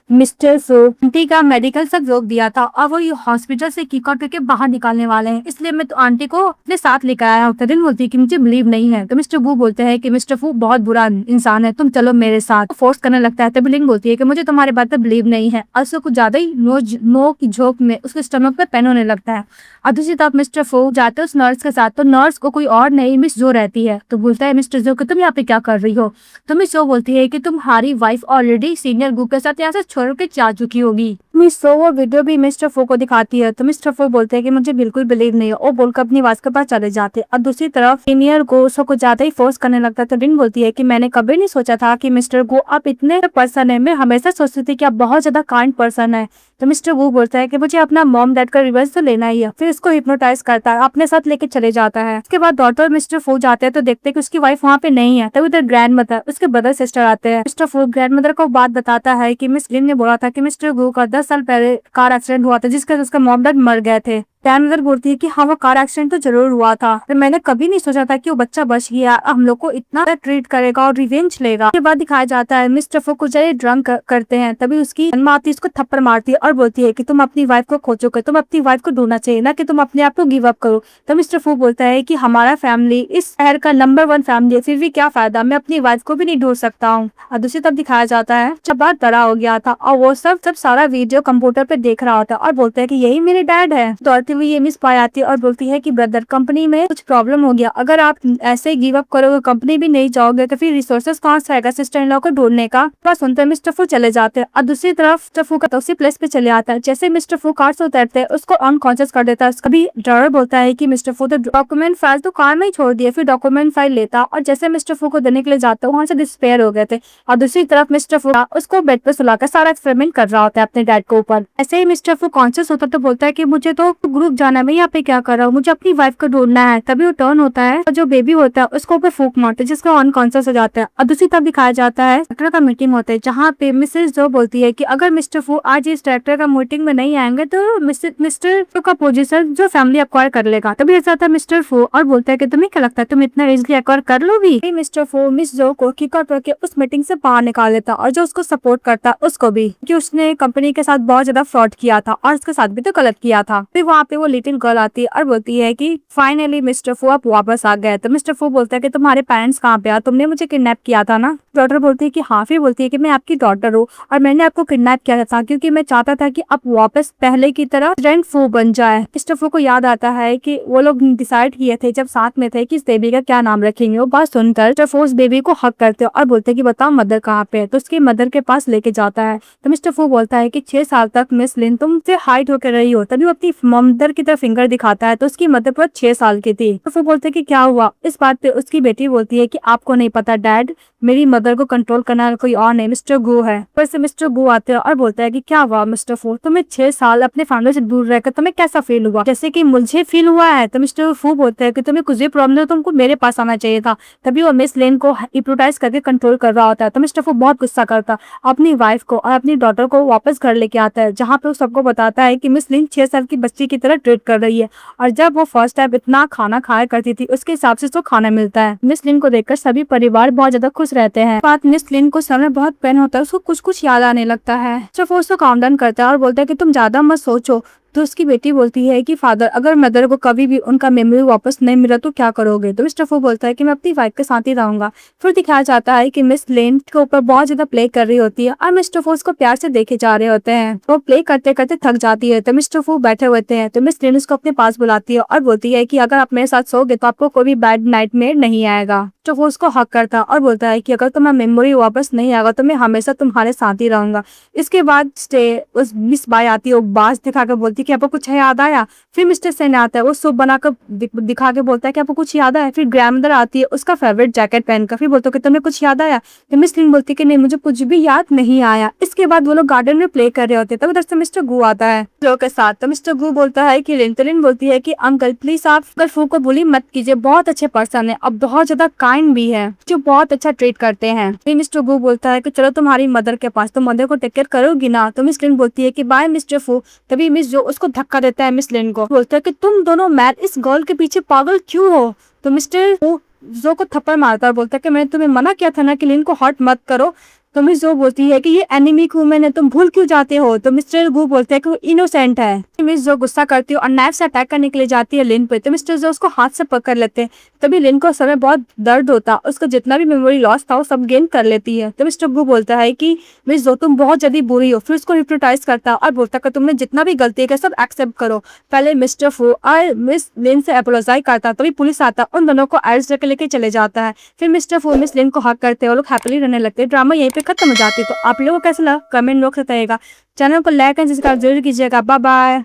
मिस्टर फू आंटी का मेडिकल सब रोक दिया था और वो ये हॉस्पिटल से किक आउट करके बाहर निकालने वाले हैं, इसलिए मैं तो आंटी को अपने साथ लेकर आया हूँ। तरिन बोलती है कि मुझे बिलीव नहीं है। तो मिस्टर वू बोलते हैं कि मिस्टर फू बहुत बुरा इंसान है, तुम चलो मेरे साथ। फोर्स करने लगता है। तभी लिन बोलती है कि मुझे तुम्हारी बात पर बिलीव नहीं है। और उसको कुछ ज्यादा ही नो की झोंक में उसके स्टमक पे पेन होने लगता है। और दूसरी तरफ मिस्टर फू जाते उस नर्स के साथ, तो नर्स को कोई और नहीं मिस जो रहती है। तो बोलता है मिस्टर जो कि तुम यहाँ पे क्या कर रही हो। तो मिस जो बोलती है कि तुम्हारी वाइफ ऑलरेडी सीनियर गु के साथ यहाँ से छोड़ के जा चुकी होगी। मिस सो वो वीडियो भी मिस्टर फो को दिखाती है। तो मिस्टर फो बोलते हैं कि मुझे बिल्कुल बिलीव नहीं है और बोलकर अपनी आवाज के पास चले जाते। और दूसरी तरफ सीनियर गो उसको कुछ ज्यादा ही फोर्स करने लगता है। तो रिन बोलती है कि मैंने कभी नहीं सोचा था कि मिस्टर गो आप इतने पर्सन है, मैं हमेशा सोचती थी कि आप बहुत ज्यादा काइंड पर्सन है। तो मिस्टर वू बोलता है कि मुझे अपना मॉम डैड का रिवर्स तो लेना ही है। फिर उसको हिप्नोटाइज करता है, अपने साथ लेके चले जाता है। उसके बाद डॉक्टर मिस्टर फू जाते हैं तो देखते हैं कि उसकी वाइफ वहाँ पे नहीं है। तब उधर ग्रैंड मदर उसके ब्रदर सिस्टर आते हैं। मिस्टर फू ग्रैंड मदर को बात बताता है कि मिस लिन ने बोला था कि मिस्टर गू का 10 साल पहले कार एक्सीडेंट हुआ था जिसके वजह से उसका मॉम डैड मर गए थे। ग्रैंड मदर बोलती है कि हाँ वो कार एक्सीडेंट तो जरूर हुआ था, पर मैंने कभी नहीं सोचा था कि वो बच्चा बच गया, हम लोग को इतना ट्रीट करेगा और रिवेंज लेगा। उसके बाद दिखाया जाता है मिस्टर फू कुछ ड्रंक करते हैं। तभी उसकी माँ आती है, उसको थप्पड़ मारती है और बोलती है कि तुम अपनी वाइफ को खो चुके, तुम अपनी वाइफ को ढूंढना चाहिए ना कि तुम अपने आप को गिव अप करो। तो मिस्टर फू बोलता है कि हमारा फैमिली इस शहर का नंबर 1 फैमिली है, फिर भी क्या फायदा, मैं अपनी वाइफ को भी नहीं ढूंढ सकता हूँ। और दूसरी तरफ दिखाया जाता है जब बात बड़ा हो गया था और वो सब सारा वीडियो कंप्यूटर पे देख रहा होता है और बोलता है कि यही मेरे डैड है। दौड़ती हुई ये मिस पाई आती है और बोलती है कि ब्रदर कंपनी में कुछ प्रॉब्लम हो गया, अगर आप ऐसे गिव अप करोगे कंपनी भी नहीं जाओगे तो फिर रिसोर्सेस कहाँ से आएगा सिस्टर इन लॉ को ढूंढने का। बस सुनते मिस्टर फू चले जाते हैं और दूसरी तरफ मिस्टर फू का तो उसी प्लेस पे चले आता है। जैसे मिस्टर फू कार से उतरते हैं उसको अनकॉन्शियस कर देता है। कभी ड्राइवर बोलता है कि मिस्टर फू तो डॉक्यूमेंट फाइल तो कार में ही छोड़ दिया, फिर डॉक्यूमेंट फाइल लेता और जैसे मिस्टर फू को देने के लिए जाता है वहाँ से डिस्पेयर हो गए थे। और दूसरी तरफ मिस्टर फू उसको बेड पे सुलाकर सारा एक्सपेरिमेंट कर रहा होता है अपने डैड के ऊपर। ऐसे ही मिस्टर फू कॉन्शियस होता तो बोलता है कि मुझे तो ग्रुप जाना है, मैं यहाँ पे क्या कर रहा हूँ, मुझे अपनी वाइफ को ढूंढना है। तभी वो टर्न होता है और जो बेबी होता है उसको ऊपर फूक मारता है जिसका अनकॉन्शियस हो जाता है। और दूसरी तरफ दिखाया जाता है डॉक्टर का मीटिंग होता है जहाँ पे मिसेस जो बोलती है कि अगर मिस्टर फू आज इस डायरेक्टर का मीटिंग में नहीं आएंगे तो मिस्टर फू का पोजीशन जो फैमिली एक्वायर कर लेगा। तभी ऐसा आता है मिस्टर फू और बोलता है कि तुम्हें क्या लगता है तुम इतना इजिली एक्वायर कर लोगी। मिस्टर फू मिस जो को किक आउट करके उस मीटिंग से बाहर निकाल देता और जो उसको सपोर्ट करता उसको भी, कि उसने कंपनी के साथ बहुत ज्यादा फ्रॉड किया था और उसके साथ भी तो गलत किया था। फिर वहाँ पे वो लिटिल गर्ल आती है और बोलती है कि फाइनली मिस्टर फू आप वापस आ गए। तो मिस्टर फू बोलता है कि तुम्हारे पेरेंट्स कहाँ पे, तुमने मुझे किडनैप किया था ना। डॉटर बोलती है कि हाँ। फिर बोलती है कि मैं आपकी डॉटर हूँ और मैंने आपको किडनैप किया था क्योंकि मैं चाहता था कि आप वापस पहले की तरह फ्रेंड फू बन जाए। मिस्टर फू को याद आता है कि वो लोग डिसाइड किए थे जब साथ में थे कि इस बेबी का क्या नाम रखेंगे। वो बात सुनकर मिस्टर फू उस बेबी को हक करते और बोलते कि बताओ मदर कहाँ पे है। तो उसकी मदर के पास लेके जाता है। तो मिस्टर फू बोलता है कि 6 साल तक मिस लिन तुमसे हाइट होकर रही हो। तभी वो अपनी मदर की तरफ फिंगर दिखाता है तो उसकी मदर पर 6 साल की थी। तो वो बोलते हैं कि क्या हुआ। इस बात पे उसकी बेटी बोलती है कि आपको नहीं पता डैड, मेरी मदर को कंट्रोल करना कोई और नहीं मिस्टर गू है। फिर से मिस्टर गू आते हैं और बोलता है कि क्या हुआ मिस्टर फू, तुम्हें 6 साल अपने फैमिली से दूर रहकर तुम्हें कैसा फील हुआ, जैसे कि मुझे फील हुआ है। तो मिस्टर फू बोलते हैं कि तुम्हें कुछ भी प्रॉब्लम है तुमको मेरे पास आना चाहिए था। तभी वो मिस लेन को हिप्नोटाइज करके कंट्रोल कर रहा होता है। तो मिस्टर फू बहुत गुस्सा करता अपनी वाइफ को और अपनी डॉटर को वापस घर लेके आता है जहाँ पे वो सबको बताता है कि मिस लिन 6 साल की बच्ची की तरह ट्रीट कर रही है और जब वो फर्स्ट टाइम इतना खाना खाया करती थी उसके हिसाब से उसको खाना मिलता है। मिस लिन को देखकर सभी परिवार बहुत ज्यादा खुश रहते हैं। बात मिस लिन को समय बहुत पेन होता है, उसको कुछ कुछ याद आने लगता है। सिर्फ उसको काउंट डाउन करता है और बोलता है कि तुम ज्यादा मत सोचो। तो उसकी बेटी बोलती है कि फादर अगर मदर को कभी भी उनका मेमोरी वापस नहीं मिला तो क्या करोगे। तो मिस्टर फू बोलता है कि मैं अपनी वाइफ के साथ ही रहूंगा। फिर दिखाया जाता है कि मिस लेन के ऊपर बहुत ज्यादा प्ले कर रही होती है और मिस्टर फू उसको प्यार से देखे जा रहे होते हैं। वो प्ले करते करते थक जाती है तो मिस्टर फू बैठे होते हैं। तो मिस लेन उसको अपने पास बुलाती है और बोलती है कि अगर आप मेरे साथ सोओगे तो आपको कोई भी बैड नाइटमेयर नहीं आएगा। मिस्टर फू उसको हक करता और बोलता है कि अगर तुम्हारा मेमोरी वापस नहीं आएगा तो मैं हमेशा तुम्हारे साथ ही रहूंगा। इसके बाद उस मिस बाय आती है, वो बाज दिखा कर बोलती है कि आपको कुछ याद आया। फिर मिस्टर सेन आता है, वो सूप बनाकर दिखा के बोलता है कि आपको कुछ याद आया। फिर ग्रैंडमदर आती है उसका फेवरेट जैकेट पहनकर, फिर बोलते कि तुम्हें कुछ याद आया। तो मिस लिन बोलती है कि नहीं मुझे कुछ भी याद नहीं आया। इसके बाद वो लोग गार्डन में प्ले कर रहे होते हैं तब उधर से मिस्टर गू आता है लोग के साथ। तो मिस्टर गू बोलता है कि लिन बोलती है कि अंकल प्लीज आप फू को बुली मत कीजिए, बहुत अच्छे पर्सन है, अब बहुत ज्यादा काइंड भी है, जो बहुत अच्छा ट्रीट करते हैं। फिर मिस्टर गू बोलता है कि चलो तुम्हारी मदर के पास, तो मदर को टेक केयर करोगी ना। तो मिस लिन बोलती है कि बाय मिस्टर फू। तभी मिस जो उसको धक्का देता है मिस लिन को, बोलता है कि तुम दोनों मैड इस गर्ल के पीछे पागल क्यों हो। तो मिस्टर जो को थप्पड़ मारता है और बोलता है कि मैंने तुम्हें मना किया था ना कि लिन को हर्ट मत करो। तो मिस जो बोलती है कि ये एनिमिक वुमेन है, तुम भूल क्यों जाते हो? तो मिस्टर गू बोलते हैं कि वो इनोसेंट है। मिस जो गुस्सा करती है और नाइफ से अटैक करने के लिए जाती है लिन पे, तो मिस्टर जो उसको हाथ से पकड़ लेते हैं। तभी लिन को समय बहुत दर्द होता, उसका जितना भी मेमोरी लॉस था वो सब गेन कर लेती है। तो मिस्टर गू बोलता है कि मिस जो तुम बहुत जल्दी बुरी हो। फिर उसको हिप्नोटाइज करता और बोलता कि तुमने जितना भी गलती है सब एक्सेप्ट करो। पहले मिस्टर फू और मिस लिन से अपोलोजाइज करता, तभी पुलिस आता, उन दोनों को अरेस्ट करके लेके चले जाता है। फिर मिस्टर फू मिस लिन को हक करते हैं और लोग हैप्पीली रहने लगते हैं। ड्रामा यहीं पे खत्म हो जाती है। तो आप लोगों को कैसा लगा कमेंट बॉक्स में बताइएगा। चैनल को लाइक एंड सब्सक्राइब जरूर कीजिएगा। Bye bye.